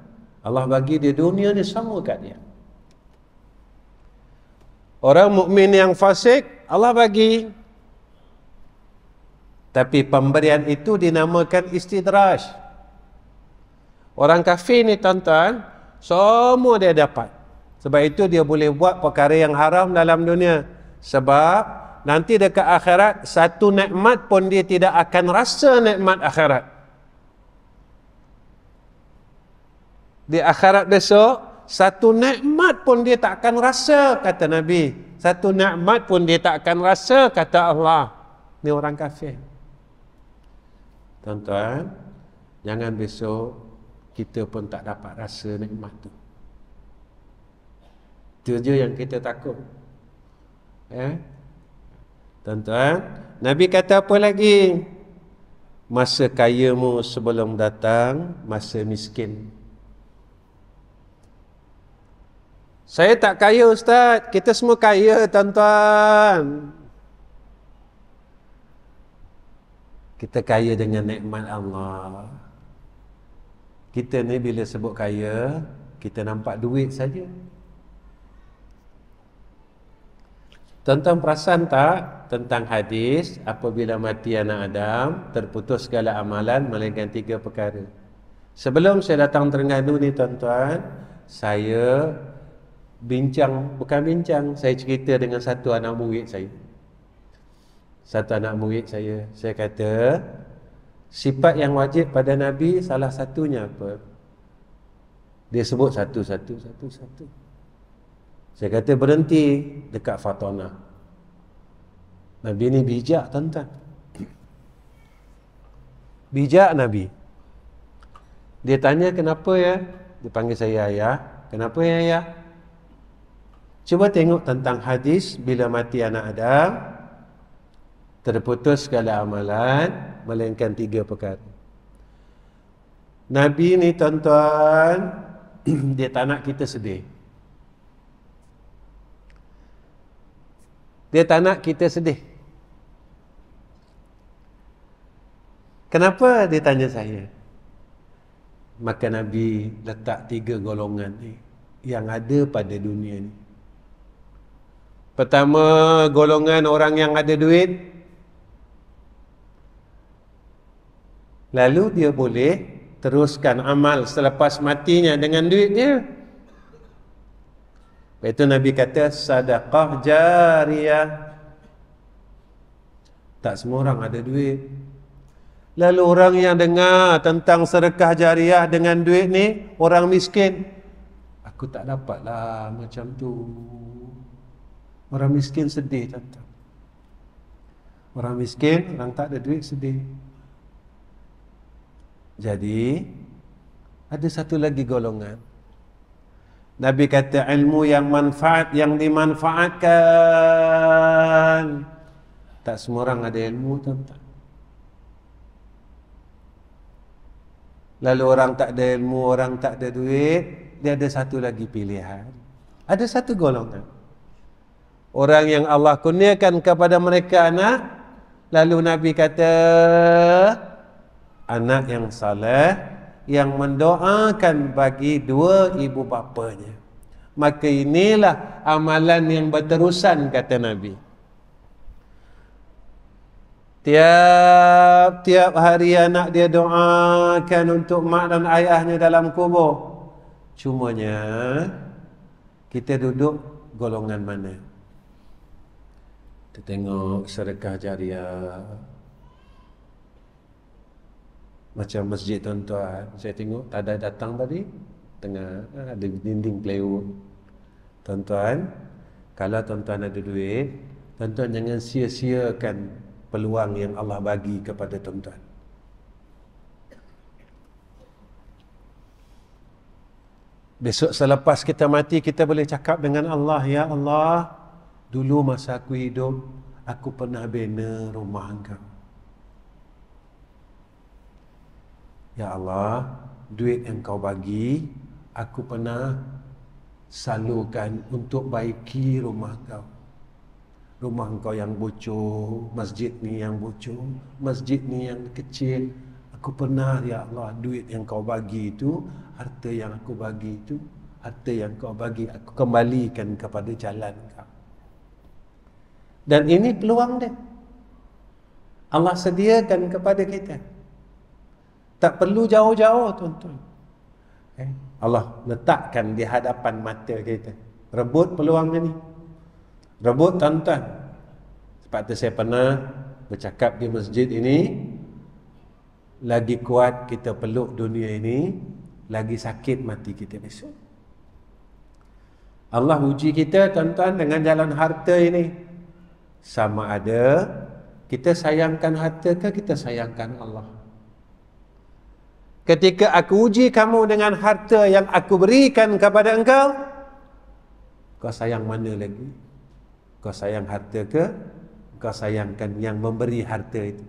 Allah bagi dia dunia ni sama kat dia. Orang mukmin yang fasik, Allah bagi. Tapi pemberian itu dinamakan istidraj. Orang kafir ni, tuan-tuan, semua dia dapat. Sebab itu dia boleh buat perkara yang haram dalam dunia. Sebab nanti dekat akhirat, satu nikmat pun dia tidak akan rasa nikmat akhirat. Di akhirat besok, satu nikmat pun dia tak akan rasa, kata Nabi. Satu nikmat pun dia tak akan rasa, kata Allah. Ni orang kafir. Tuan-tuan, jangan besok kita pun tak dapat rasa nikmat tu. Itu je yang kita takut. Tuan-tuan, Nabi kata apa lagi? Masa kayamu sebelum datang masa miskin. Saya tak kaya, Ustaz. Kita semua kaya, tuan-tuan. Kita kaya dengan nikmat Allah. Kita ni bila sebut kaya, kita nampak duit saja. Tuan-tuan perasan tak tentang hadis, apabila mati anak Adam, terputus segala amalan melainkan 3 perkara. Sebelum saya datang Terengganu ni, tuan-tuan, saya saya cerita dengan satu anak murid saya. Saya kata, sifat yang wajib pada Nabi salah satunya apa? Dia sebut satu. Saya kata berhenti dekat Fatona. Nabi ni bijak, tuan-tuan. Bijak Nabi. Dia tanya kenapa ya? Dia panggil saya ayah. Kenapa ya ayah? Cuba tengok tentang hadis bila mati anak Adam, terputus segala amalan melainkan 3 perkara. Nabi ni, tuan-tuan, dia tak nak kita sedih. Dia tak nak kita sedih. Kenapa dia tanya saya? Maka Nabi letak 3 golongan ni yang ada pada dunia ni. Pertama, golongan orang yang ada duit, lalu dia boleh teruskan amal selepas matinya dengan duit dia. Itu Nabi kata sedekah jariyah. Tak semua orang ada duit. Lalu orang yang dengar tentang sedekah jariyah dengan duit ni, orang miskin, aku tak dapatlah macam tu. Orang miskin sedih, tuan-tuan. Orang miskin, orang tak ada duit sedih. Jadi ada satu lagi golongan. Nabi kata ilmu yang manfaat, yang dimanfaatkan. Tak semua orang ada ilmu, tuan-tuan. Lalu orang tak ada ilmu, orang tak ada duit, dia ada satu lagi pilihan. Ada satu golongan. Orang yang Allah kurniakan kepada mereka anak, lalu Nabi kata anak yang saleh, yang mendoakan bagi 2 ibu bapanya. Maka inilah amalan yang berterusan, kata Nabi. Tiap hari anak dia doakan untuk mak dan ayahnya dalam kubur. Cumanya kita duduk golongan mana? Kita tengok sedekah jariah. Macam masjid, tuan-tuan, saya tengok tak ada datang tadi, tengah ada dinding plywood. Tuan-tuan, kalau tuan-tuan ada duit, tuan-tuan jangan sia-siakan peluang yang Allah bagi kepada tuan-tuan. Besok selepas kita mati, kita boleh cakap dengan Allah, ya Allah, dulu masa aku hidup, aku pernah bina rumah Engkau. Ya Allah, duit yang Kau bagi, aku pernah salurkan untuk baiki rumah Kau. Rumah Engkau yang bocor, masjid ni yang bocor, masjid ni yang kecil. Aku pernah, ya Allah, duit yang Kau bagi itu, harta yang aku bagi itu, harta yang Kau bagi, aku kembalikan kepada jalan Kau. Dan ini peluang dia. Allah sediakan kepada kita. Tak perlu jauh-jauh, tuan-tuan. Allah letakkan di hadapan mata kita. Rebut peluang ini. Rebut, tuan-tuan. Sebab tu saya pernah bercakap di masjid ini, lagi kuat kita peluk dunia ini, lagi sakit mati kita besok. Allah uji kita, tuan-tuan, dengan jalan harta ini. Sama ada kita sayangkan harta ke kita sayangkan Allah. Ketika aku uji kamu dengan harta yang aku berikan kepada engkau, kau sayang mana lagi? Kau sayang harta ke? Kau sayangkan yang memberi harta itu?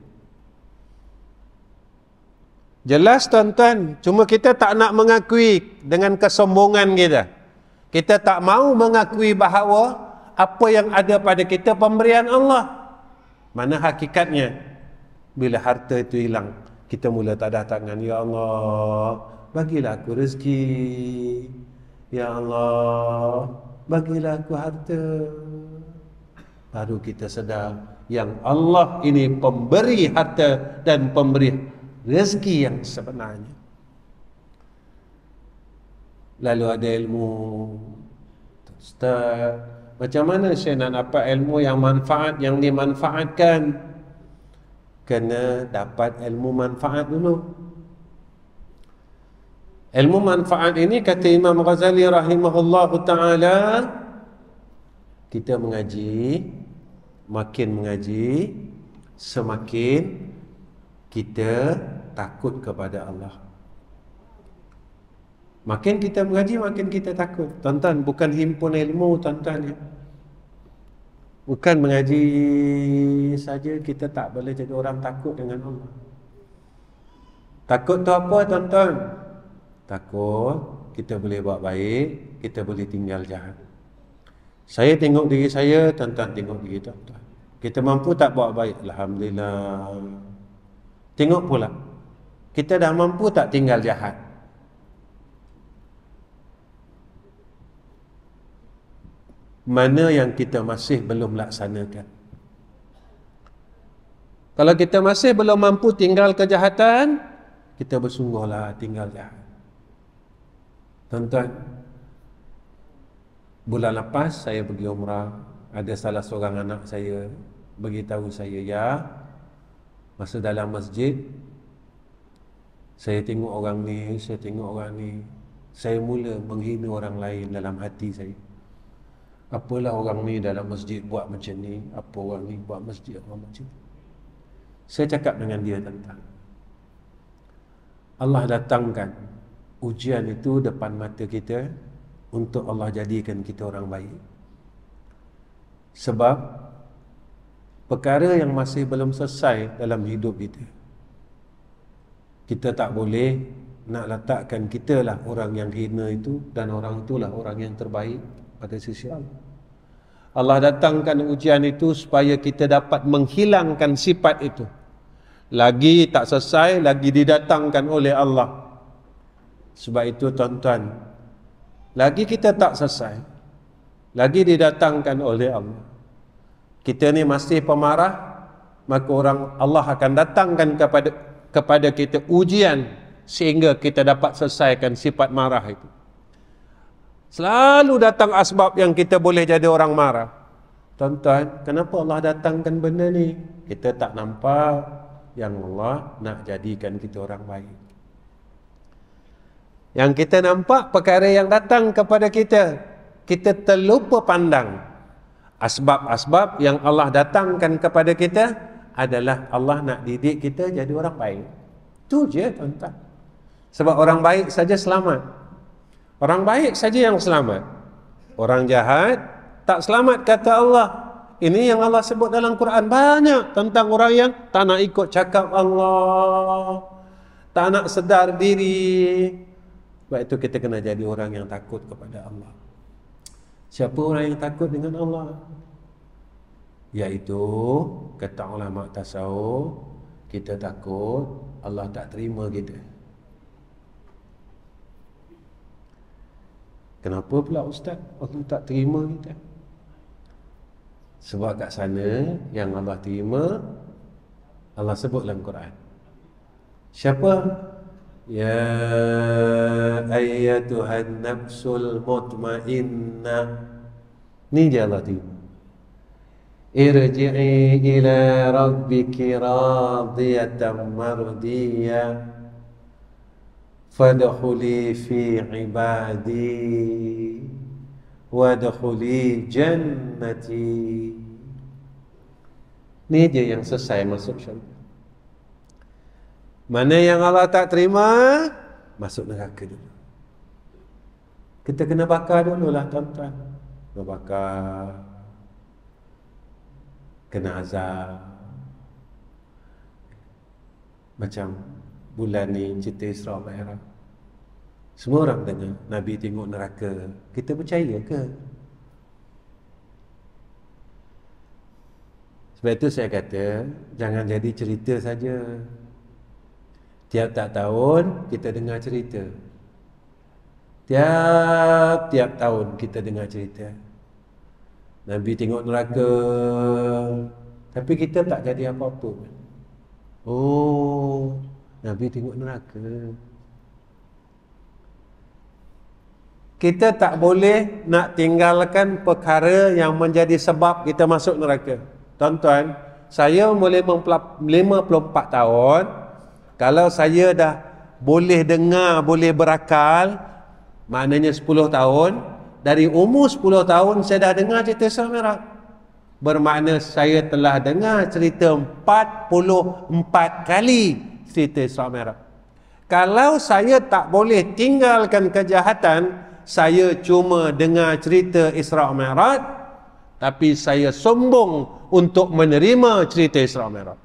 Jelas, tuan-tuan, cuma kita tak nak mengakui dengan kesombongan kita. Kita tak mau mengakui bahawa apa yang ada pada kita pemberian Allah. Mana hakikatnya? Bila harta itu hilang, kita mula tak ada tangan. Ya Allah, bagilah aku rezeki. Ya Allah, bagilah aku harta. Baru kita sedar yang Allah ini pemberi harta dan pemberi rezeki yang sebenarnya. Lalu ada ilmu. Ustaz, macam mana saya nak dapat ilmu yang manfaat, yang dimanfaatkan? Kena dapat ilmu manfaat dulu. Ilmu manfaat ini, kata Imam Ghazali rahimahullahu ta'ala, kita mengaji, makin mengaji, semakin kita takut kepada Allah. Makin kita mengaji, makin kita takut. Tuan-tuan, bukan himpun ilmu, tuan-tuan, ya. Bukan mengaji saja kita tak boleh jadi orang takut dengan Allah. Takut tu apa, tuan-tuan? Takut kita boleh buat baik, kita boleh tinggal jahat. Saya tengok diri saya, tuan-tuan tengok diri tuan-tuan. Kita mampu tak buat baik? Alhamdulillah. Tengok pula, kita dah mampu tak tinggal jahat? Mana yang kita masih belum laksanakan? Kalau kita masih belum mampu tinggal kejahatan, kita bersungguhlah tinggal jahat. Tuan-tuan, bulan lepas saya pergi umrah, ada salah seorang anak saya beritahu saya, ya, masa dalam masjid saya tengok orang ni, saya tengok orang ni, saya mula menghina orang lain dalam hati saya. Apalah orang ni dalam masjid buat macam ni, apa orang ni buat masjid orang macam ni. Saya cakap dengan dia, tentang Allah datangkan ujian itu depan mata kita untuk Allah jadikan kita orang baik. Sebab perkara yang masih belum selesai dalam hidup kita, kita tak boleh nak letakkan kita lah orang yang hina itu, dan orang itulah orang yang terbaik pada sisi Allah. Allah datangkan ujian itu supaya kita dapat menghilangkan sifat itu. Lagi tak selesai, lagi didatangkan oleh Allah. Sebab itu tuan-tuan, lagi kita tak selesai, lagi didatangkan oleh Allah. Kita ni masih pemarah, maka Allah akan datangkan kepada kita ujian sehingga kita dapat selesaikan sifat marah itu. Selalu datang asbab yang kita boleh jadi orang marah. Tuan-tuan, kenapa Allah datangkan benda ni? Kita tak nampak yang Allah nak jadikan kita orang baik. Yang kita nampak perkara yang datang kepada kita, kita terlupa pandang asbab-asbab yang Allah datangkan kepada kita adalah Allah nak didik kita jadi orang baik. Itu je tuan-tuan. Sebab orang baik saja selamat. Orang baik saja yang selamat. Orang jahat tak selamat, kata Allah. Ini yang Allah sebut dalam Quran banyak tentang orang yang tak nak ikut cakap Allah, tak nak sedar diri. Sebab itu kita kena jadi orang yang takut kepada Allah. Siapa orang yang takut dengan Allah? Iaitu, kata ulama tasawuf, kita takut Allah tak terima kita. Kenapa pula Ustaz Allah tak terima kita? Sebab kat sana yang Allah terima, Allah sebut dalam Quran. Siapa? Ya ayyatuhan nafsul mutmainnah. Ni je Allah terima. Irji'i ila rabbiki radiyatan mardiyah fadkhuli fi ibadi wadkhuli jannati. Ni dia yang selesai masuk syurga. Mana yang Allah tak terima, masuk neraka dulu. Kita kena bakar dululah tuan-tuan. Kena bakar, kena azab. Macam bulan ni cerita Isra Mi'raj, semua orang dengar Nabi tengok neraka. Kita percaya ke? Sebab itu saya kata, jangan jadi cerita saja. Tiap-tiap tahun kita dengar cerita. Tiap-tiap tahun kita dengar cerita. Nabi tengok neraka, tapi kita tak jadi apa-apa. Oh, Nabi tengok neraka. Kita tak boleh nak tinggalkan perkara yang menjadi sebab kita masuk neraka. Tuan-tuan, saya umur 54 tahun. Kalau saya dah boleh dengar, boleh berakal, maknanya 10 tahun. Dari umur 10 tahun saya dah dengar cerita Isra Mi'raj. Bermakna saya telah dengar cerita 44 kali cerita Isra Mi'raj. Kalau saya tak boleh tinggalkan kejahatan, saya cuma dengar cerita Isra Mi'raj, tapi saya sombong untuk menerima cerita Isra Mi'raj.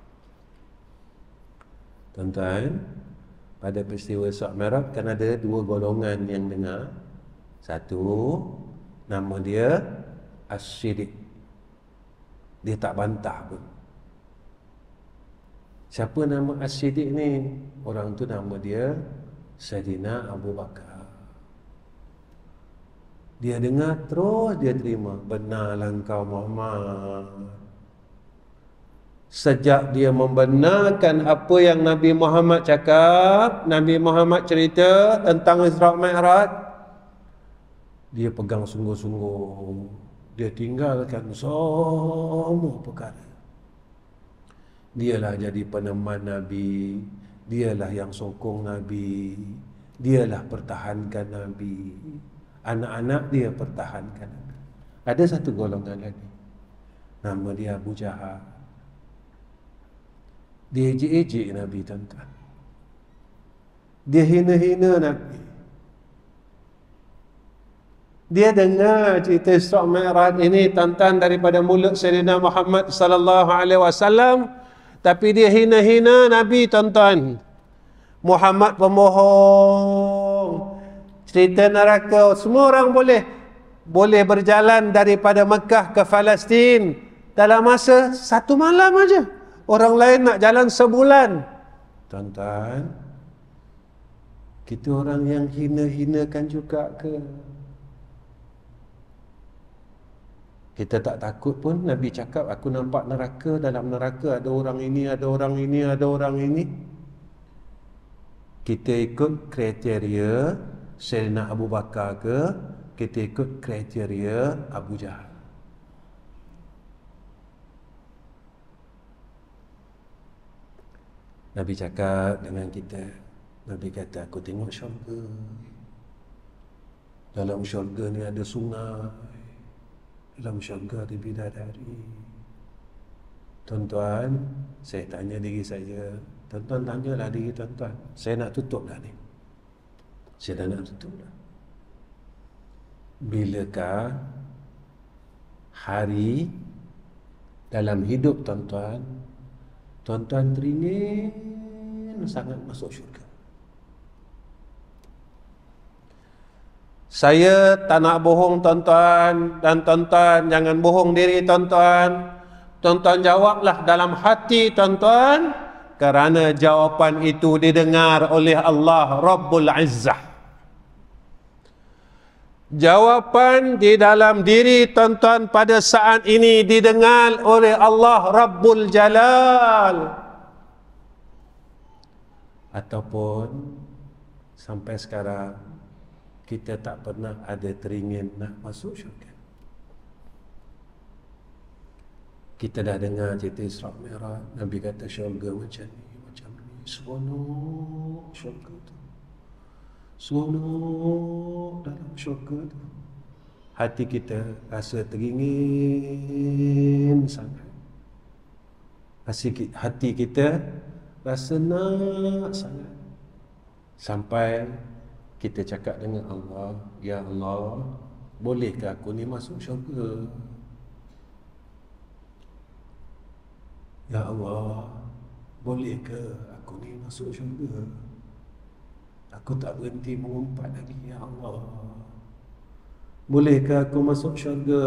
Tuan-tuan, pada peristiwa Isra Mi'raj kan ada dua golongan yang dengar. Satu, nama dia As-Siddiq. Dia tak bantah pun. Siapa nama As-Siddiq ni? Orang tu nama dia Sayyidina Abu Bakar. Dia dengar terus dia terima. Benarlah engkau Muhammad. Sejak dia membenarkan apa yang Nabi Muhammad cakap, Nabi Muhammad cerita tentang Isra Mi'raj, dia pegang sungguh-sungguh. Dia tinggalkan semua perkara. Dialah jadi peneman Nabi, dialah yang sokong Nabi, dialah pertahankan Nabi, anak-anak dia pertahankan Nabi. Ada satu golongan lagi, nama dia Abu Jahal. Dia ejek-ejek Nabi, tuan-tuan. Dia hina-hina Nabi. Dia dengar cerita Isra Mi'raj ini, tuan-tuan, daripada mulut Sayyidina Muhammad sallallahu alaihi wasallam, tapi dia hina-hina Nabi, tuan-tuan. Muhammad pembohong, cerita neraka. Semua orang boleh berjalan daripada Mekah ke Palestin dalam masa 1 malam aja. Orang lain nak jalan sebulan. Tuan-tuan, kita orang yang hina-hinakan juga ke? Kita tak takut pun Nabi cakap, aku nampak neraka, dalam neraka ada orang ini, ada orang ini, ada orang ini. Kita ikut kriteria Sayyidina Abu Bakar ke? Kita ikut kriteria Abu Jahal? Nabi cakap dengan kita, Nabi kata, aku tengok syurga. Dalam syurga ni ada sungai, dalam syurga ada bidadari. Tuan-tuan, saya tanya diri saya, tuan-tuan tanyalah diri tuan-tuan. Saya nak tutup dah ni. Saya dah nak tutup dah. Bilakah hari dalam hidup tuan-tuan, tuan-tuan teringin sangat masuk syurga? Saya tak nak bohong tuan-tuan, dan tuan-tuan jangan bohong diri tuan-tuan. Tuan-tuan jawablah dalam hati tuan-tuan, kerana jawapan itu didengar oleh Allah Rabbul Izzah. Jawapan di dalam diri tuan-tuan pada saat ini didengar oleh Allah Rabbul Jalal. Ataupun sampai sekarang kita tak pernah ada teringin nak masuk syurga. Kita dah dengar cerita Isra Mi'raj, Nabi kata syurga macam ni, macam ni, seronok syurga tu, seronok dalam syurga tu. Hati kita rasa teringin sangat. Hati kita rasa nak sangat. Sampai kita cakap dengan Allah, ya Allah, bolehkah aku ni masuk syurga? Ya Allah, bolehkah aku ni masuk syurga? Aku tak berhenti mengumpat lagi, ya Allah. Bolehkah aku masuk syurga?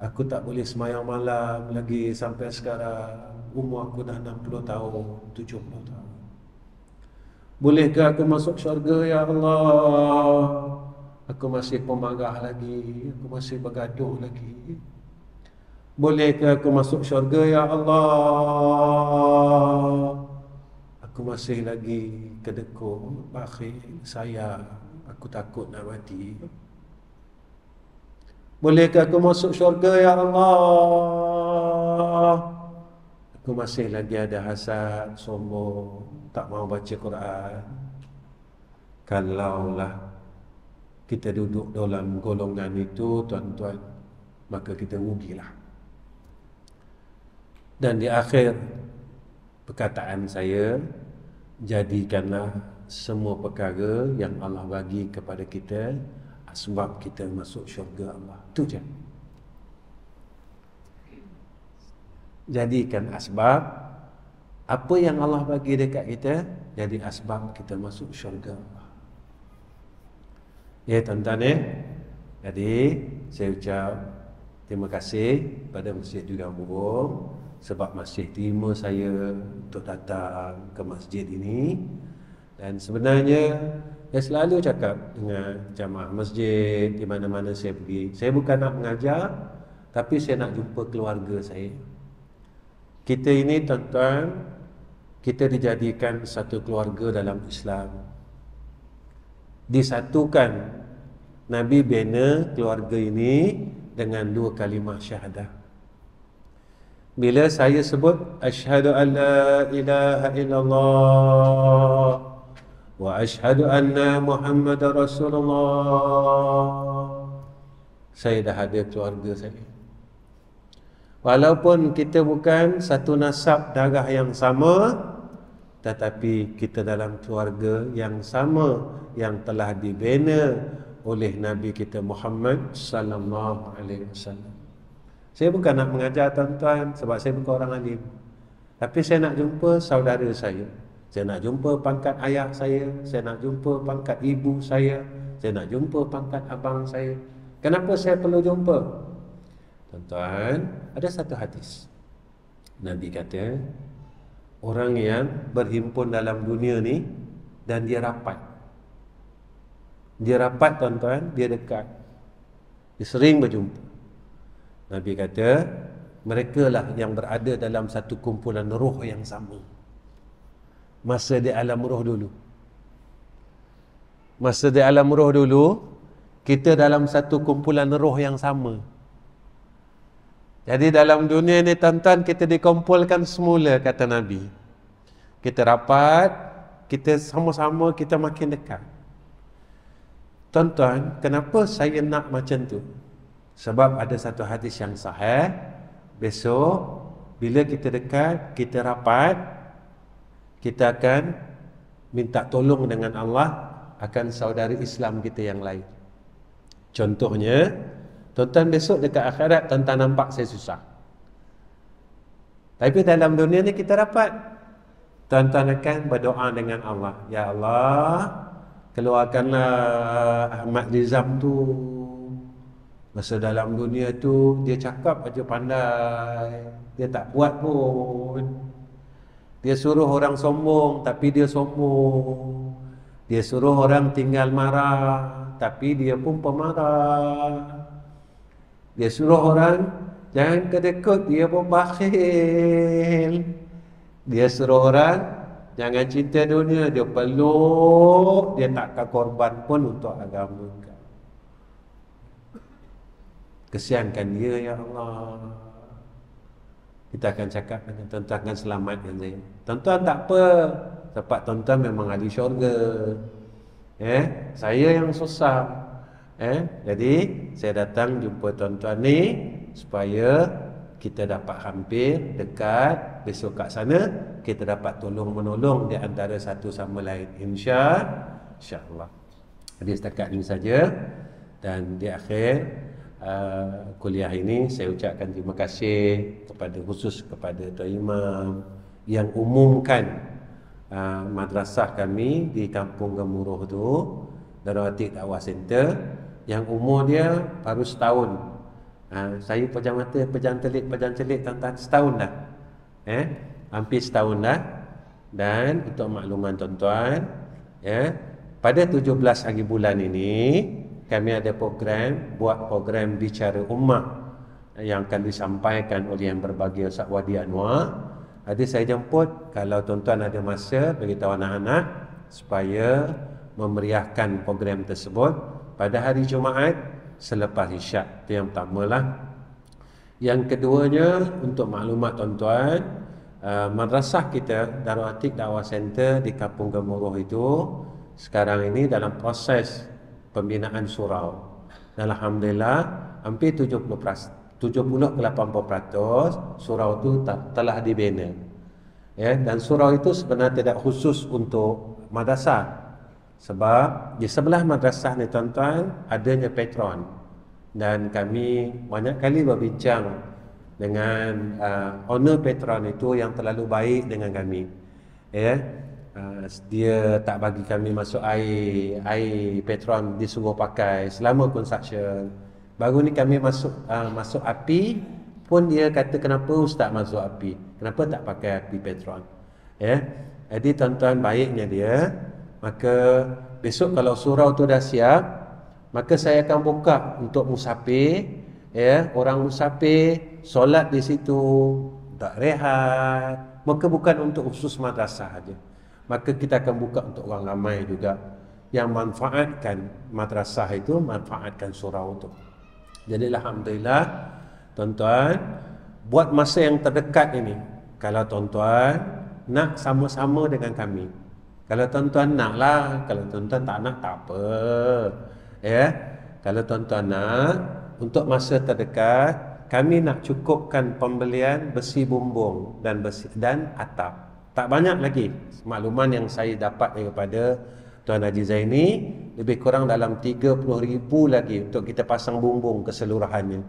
Aku tak boleh semayang malam lagi sampai sekarang. Umur aku dah 60 tahun, 70 tahun. Bolehkah aku masuk syurga, ya Allah? Aku masih pemarah lagi, aku masih bergaduh lagi. Bolehkah aku masuk syurga, ya Allah? Aku masih lagi kedekut, bakhil, sayang. Aku takut nak mati. Bolehkah aku masuk syurga, ya Allah? Aku masih lagi ada hasad, sombong, tak mau baca Quran. Kalaulah kita duduk dalam golongan itu, tuan-tuan, maka kita rugilah. Dan di akhir perkataan saya, jadikanlah semua perkara yang Allah bagi kepada kita sebab kita masuk syurga Allah. Itu je. Jadikan asbab apa yang Allah bagi dekat kita jadi asbab kita masuk syurga Allah. Ya tuan-tuan, jadi saya ucap terima kasih pada Masjid Juga Burung sebab masih terima saya untuk datang ke masjid ini. Dan sebenarnya saya selalu cakap dengan jamaah masjid di mana-mana saya pergi, saya bukan nak mengajar, tapi saya nak jumpa keluarga saya. Kita ini tuan-tuan, kita dijadikan satu keluarga dalam Islam. Disatukan, Nabi bina keluarga ini dengan 2 kalimah syahadah. Bila saya sebut asyhadu an la ilaha illallah wa asyhadu anna Muhammadar Rasulullah, saya dah ada keluarga saya. Walaupun kita bukan satu nasab darah yang sama, tetapi kita dalam keluarga yang sama yang telah dibina oleh Nabi kita Muhammad sallallahu alaihi wasallam. Saya bukan nak mengajar tuan-tuan sebab saya bukan orang alim, tapi saya nak jumpa saudara saya nak jumpa pangkat ayah saya nak jumpa pangkat ibu saya nak jumpa pangkat abang saya. Kenapa saya perlu jumpa? Tuan-tuan, ada satu hadis Nabi kata, orang yang berhimpun dalam dunia ni dan dia rapat tuan-tuan, dia dekat, dia sering berjumpa. Nabi kata, mereka lah yang berada dalam satu kumpulan roh yang sama. Masa di alam roh dulu, kita dalam satu kumpulan roh yang sama. Jadi dalam dunia ni tuan-tuan, kita dikumpulkan semula, kata Nabi. Kita rapat, kita sama-sama, kita makin dekat. Tuan-tuan, kenapa saya nak macam tu? Sebab ada satu hadis yang sahih, besok bila kita dekat, kita rapat, kita akan minta tolong dengan Allah akan saudari Islam kita yang lain. Contohnya, tuan-tuan besok dekat akhirat, tuan-tuan nampak saya susah, tapi dalam dunia ni kita rapat, tuan-tuan akan berdoa dengan Allah, ya Allah, keluarkanlah Ahmad Nizam tu. Masa dalam dunia tu dia cakap aja pandai, dia tak buat pun. Dia suruh orang sombong tapi dia sombong. Dia suruh orang tinggal marah tapi dia pun pemarah. Dia suruh orang jangan kedekut, dia pun bakhil. Dia suruh orang jangan cinta dunia, dia peluk, dia takkan korban pun untuk agama. Kesiankan dia, ya Allah. Kita akan cakap dengan tuan-tuan akan selamatkan saya. Tuan-tuan tak apa, sebab tuan-tuan memang ahli syurga. Saya yang susah. Jadi saya datang jumpa tuan-tuan ni supaya kita dapat hampir dekat. Besok kat sana kita dapat tolong menolong di antara satu sama lain, insya-Allah. Jadi setakat ini saja, dan di akhir kuliah ini saya ucapkan terima kasih khusus kepada Tuan Imam yang umumkan madrasah kami di Kampung Gemuruh tu, Darul Atik Dakwah Center, yang umur dia baru setahun. Saya pejam mata, pejam celik tuan-tuan, setahun dah. Hampir setahun dah. Dan untuk makluman tuan-tuan, pada 17 hari bulan ini kami ada buat program bicara ummah yang akan disampaikan oleh yang berbahagia Ustaz Wadi Anwar. Jadi saya jemput, kalau tuan-tuan ada masa, beritahu anak-anak supaya memeriahkan program tersebut pada hari Jumaat selepas Isyak. Itu yang pertamalah. Yang keduanya, untuk maklumat tuan-tuan, madrasah kita Darul Atik Dakwah Center di Kampung Gemuruh itu sekarang ini dalam proses pembinaan surau. Dan alhamdulillah hampir 70 ke 80% surau itu telah dibina. Dan surau itu sebenarnya tidak khusus untuk madrasah, sebab di sebelah madrasah ni tuan-tuan adanya patron, dan kami banyak kali berbincang dengan owner patron itu yang terlalu baik dengan kami. Dia tak bagi kami masuk air patron disuruh pakai selama construction. Baru ni kami masuk api pun dia kata, kenapa ustaz masuk api? Kenapa tak pakai api petron? Ya. Jadi tuan-tuan, baiknya dia, maka besok kalau surau tu dah siap, maka saya akan buka untuk musafir, ya, orang musafir solat di situ, tak rehat. Maka bukan untuk khusus madrasah aja. Maka kita akan buka untuk orang ramai juga yang manfaatkan madrasah itu, manfaatkan surau itu. Jadi alhamdulillah tuan-tuan, buat masa yang terdekat ini, kalau tuan-tuan nak sama-sama dengan kami, kalau tuan-tuan nak lah, kalau tuan-tuan tak nak tak apa, ya. Kalau tuan-tuan nak, untuk masa terdekat kami nak cukupkan pembelian besi bumbung dan atap. Tak banyak lagi. Makluman yang saya dapat daripada Tuan Haji Zaini, lebih kurang dalam 30,000 lagi untuk kita pasang bumbung keseluruhannya.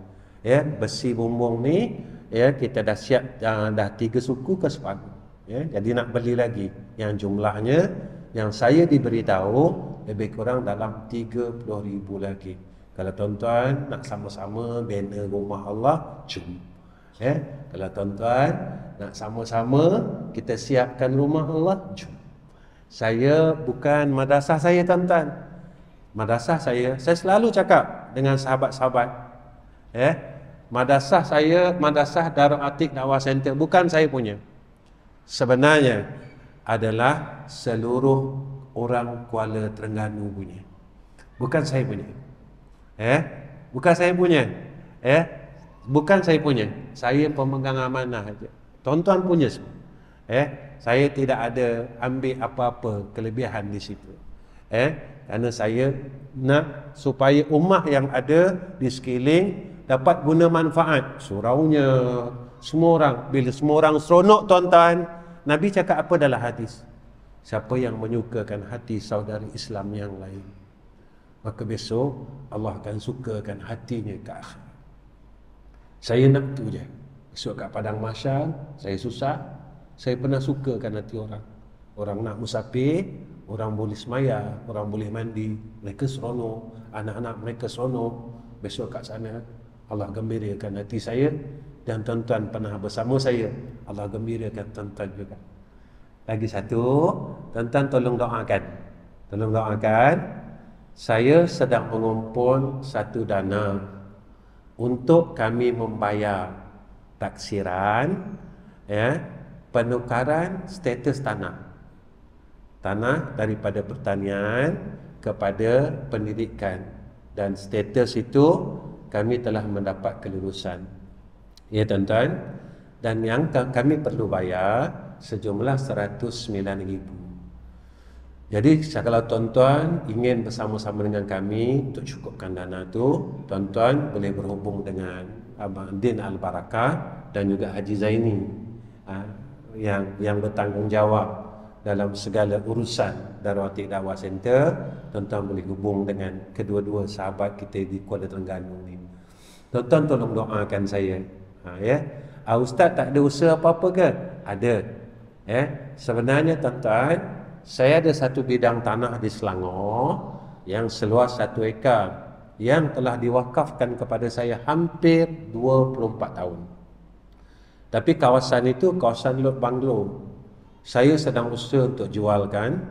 Ya, besi bumbung ni, ya, kita dah siap, dah 3 suku ke separuh. Ya, jadi nak beli lagi yang jumlahnya yang saya diberitahu lebih kurang dalam 30,000 lagi. Kalau tuan-tuan nak sama-sama banner rumah Allah, jom. Ya, kalau tuan-tuan nak sama-sama kita siapkan rumah Allah, jom. Saya bukan madrasah saya tuan-tuan. Madrasah saya selalu cakap dengan sahabat-sahabat, ya, madrasah saya, madrasah Darul Atiq Dakwah Center, bukan saya punya. Sebenarnya adalah seluruh orang Kuala Terengganu punya. Bukan saya punya. Bukan saya punya. Bukan saya punya. Saya pemegang amanah aja. Tuan-tuan punya semua. Saya tidak ada ambil apa-apa kelebihan di situ. Kerana saya nak supaya ummah yang ada di sekeliling dapat guna manfaat suraunya, semua orang. Bila semua orang seronok tuan-tuan, Nabi cakap apa dalam hadis? Siapa yang menyukakan hati saudari Islam yang lain, maka besok Allah akan sukakan hatinya ke akhirat. Saya nak tu je. Besok kat padang mahsyar, saya susah, saya pernah sukakan hati orang. Orang nak musafir, orang boleh semaya, orang boleh mandi, mereka seronok, anak-anak mereka seronok. Besok kat sana Allah gembirakan hati saya, dan tuan-tuan pernah bersama saya, Allah gembirakan tuan-tuan juga. Lagi satu, tuan-tuan tolong doakan. Tolong doakan. Saya sedang mengumpul satu dana untuk kami membayar taksiran, ya, penukaran status tanah. Tanah daripada pertanian kepada pendidikan, dan status itu kami telah mendapat kelulusan. Ya tuan-tuan, dan yang kami perlu bayar sejumlah 109,000. Jadi kalau tuan-tuan ingin bersama-sama dengan kami untuk cukupkan dana itu, tuan-tuan boleh berhubung dengan Abang Din Al-Barakah dan juga Haji Zaini, yang bertanggungjawab dalam segala urusan Darul Atiq Dakwah Center. Tuan-tuan boleh hubung dengan kedua-dua sahabat kita di Kuala Terengganu ni. Tuan-tuan tolong doakan saya. Ya. Ustaz tak ada usaha apa-apa ke? Ada. Sebenarnya tuan-tuan, saya ada satu bidang tanah di Selangor yang seluas 1 ekar yang telah diwakafkan kepada saya hampir 24 tahun. Tapi kawasan itu kawasan Lot Banglo. Saya sedang usaha untuk jualkan,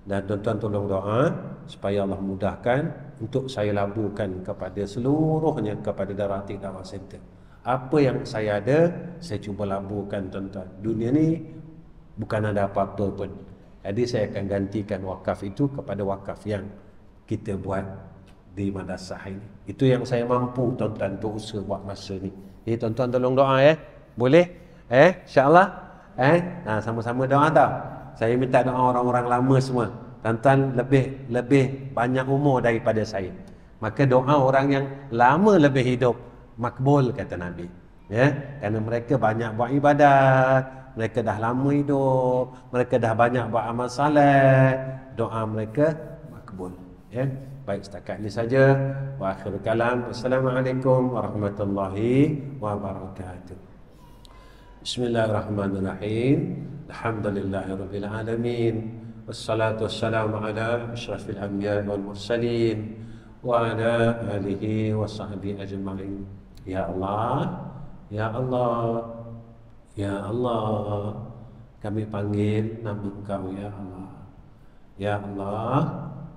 dan tuan-tuan tolong doa supaya Allah mudahkan untuk saya laburkan kepada seluruhnya kepada Darul Atiq Dakwah Center. Apa yang saya ada, saya cuba laburkan tuan-tuan. Dunia ni bukan ada apa-apa pun. Jadi saya akan gantikan wakaf itu kepada wakaf yang kita buat di madrasah ini. Itu yang saya mampu tuan-tuan untuk usaha buat masa ni. Jadi tuan-tuan tolong doa Boleh? InsyaAllah. Sama-sama doa tau. Saya minta doa orang-orang lama semua. Tuan-tuan lebih banyak umur daripada saya. Maka doa orang yang lama lebih hidup makbul, kata Nabi. Kerana mereka banyak buat ibadat, mereka dah lama hidup, mereka dah banyak buat amal saleh, doa mereka makbul. Baik, setakat ini saja. Wa akhir kalam. Assalamualaikum warahmatullahi wabarakatuh. Bismillahirrahmanirrahim. Alhamdulillahirabbil alamin. Wassalatu wassalamu ala asyrafil anbiya'i wal mursalin وعلى آله وصحبه أجمعين. Ya Allah, Ya Allah, Ya Allah, kami panggil nama Engkau ya Allah. Ya Allah,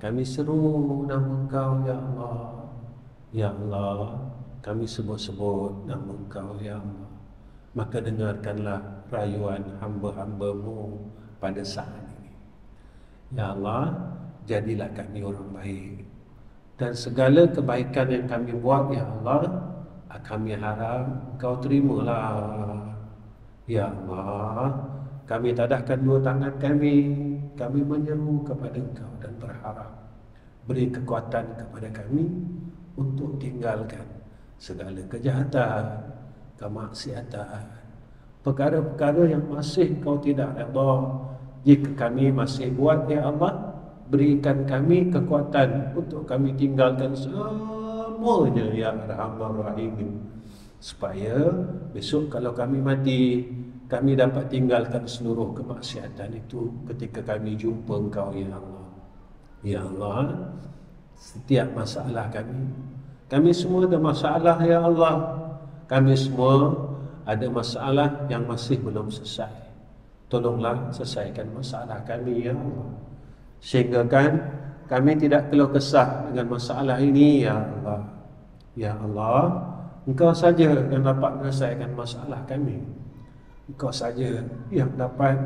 kami seru nama Engkau ya Allah. Ya Allah, kami sebut-sebut nama Engkau ya Allah. Maka dengarkanlah rayuan hamba-hamba-Mu pada saat ini. Ya Allah, jadilah kami orang baik. Dan segala kebaikan yang kami buat ya Allah, kami harap Engkau terimalah. Ya Allah, kami tadahkan dua tangan kami menyeru kepada Engkau dan berharap beri kekuatan kepada kami untuk tinggalkan segala kejahatan, kemaksiatan, perkara-perkara yang masih Kau tidak redha. Jika kami masih buat ya Allah, berikan kami kekuatan untuk kami tinggalkan semuanya ya Arhamar Rahimin, supaya besok kalau kami mati, kami dapat tinggalkan seluruh kemaksiatan itu ketika kami jumpa Engkau ya Allah. Ya Allah, setiap masalah kami semua ada masalah ya Allah. Kami semua ada masalah yang masih belum selesai. Tolonglah selesaikan masalah kami ya Allah, sehingga kami tidak keluh kesah dengan masalah ini ya Allah. Ya Allah, Engkau saja yang dapat menyelesaikan masalah kami. Engkau saja yang dapat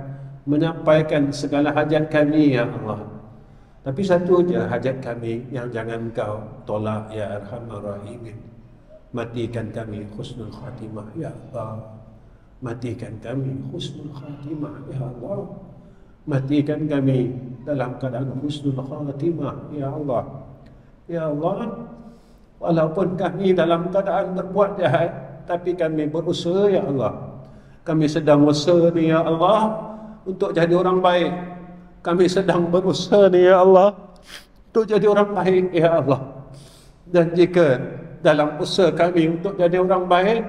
menyampaikan segala hajat kami ya Allah. Tapi satu je hajat kami yang jangan Engkau tolak ya Arhamar Rahimin. Matikan kami husnul khatimah ya Allah. Matikan kami husnul khatimah ya Allah. Matikan kami dalam keadaan husnul khatimah ya Allah. Ya Allah, walaupun kami dalam keadaan berbuat jahat, tapi kami berusaha ya Allah. Kami sedang berusaha ni ya Allah untuk jadi orang baik. Kami sedang berusaha ni ya Allah untuk jadi orang baik ya Allah. Dan jika dalam usaha kami untuk jadi orang baik,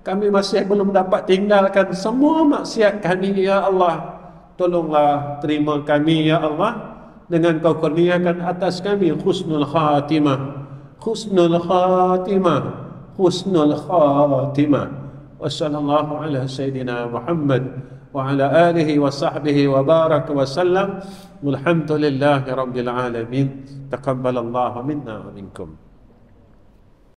kami masih belum dapat tinggalkan semua maksiat kami ya Allah, tolonglah terima kami ya Allah, dengan Kau kurniakan atas kami husnul khatimah, husnul khatimah, husnul khatimah. Wassallallahu ala sayyidina Muhammad wa ala alihi wa sahbihi wa baraka wa sallam. Walhamdulillahi rabbil alamin. Taqabbalallahu minna wa minkum.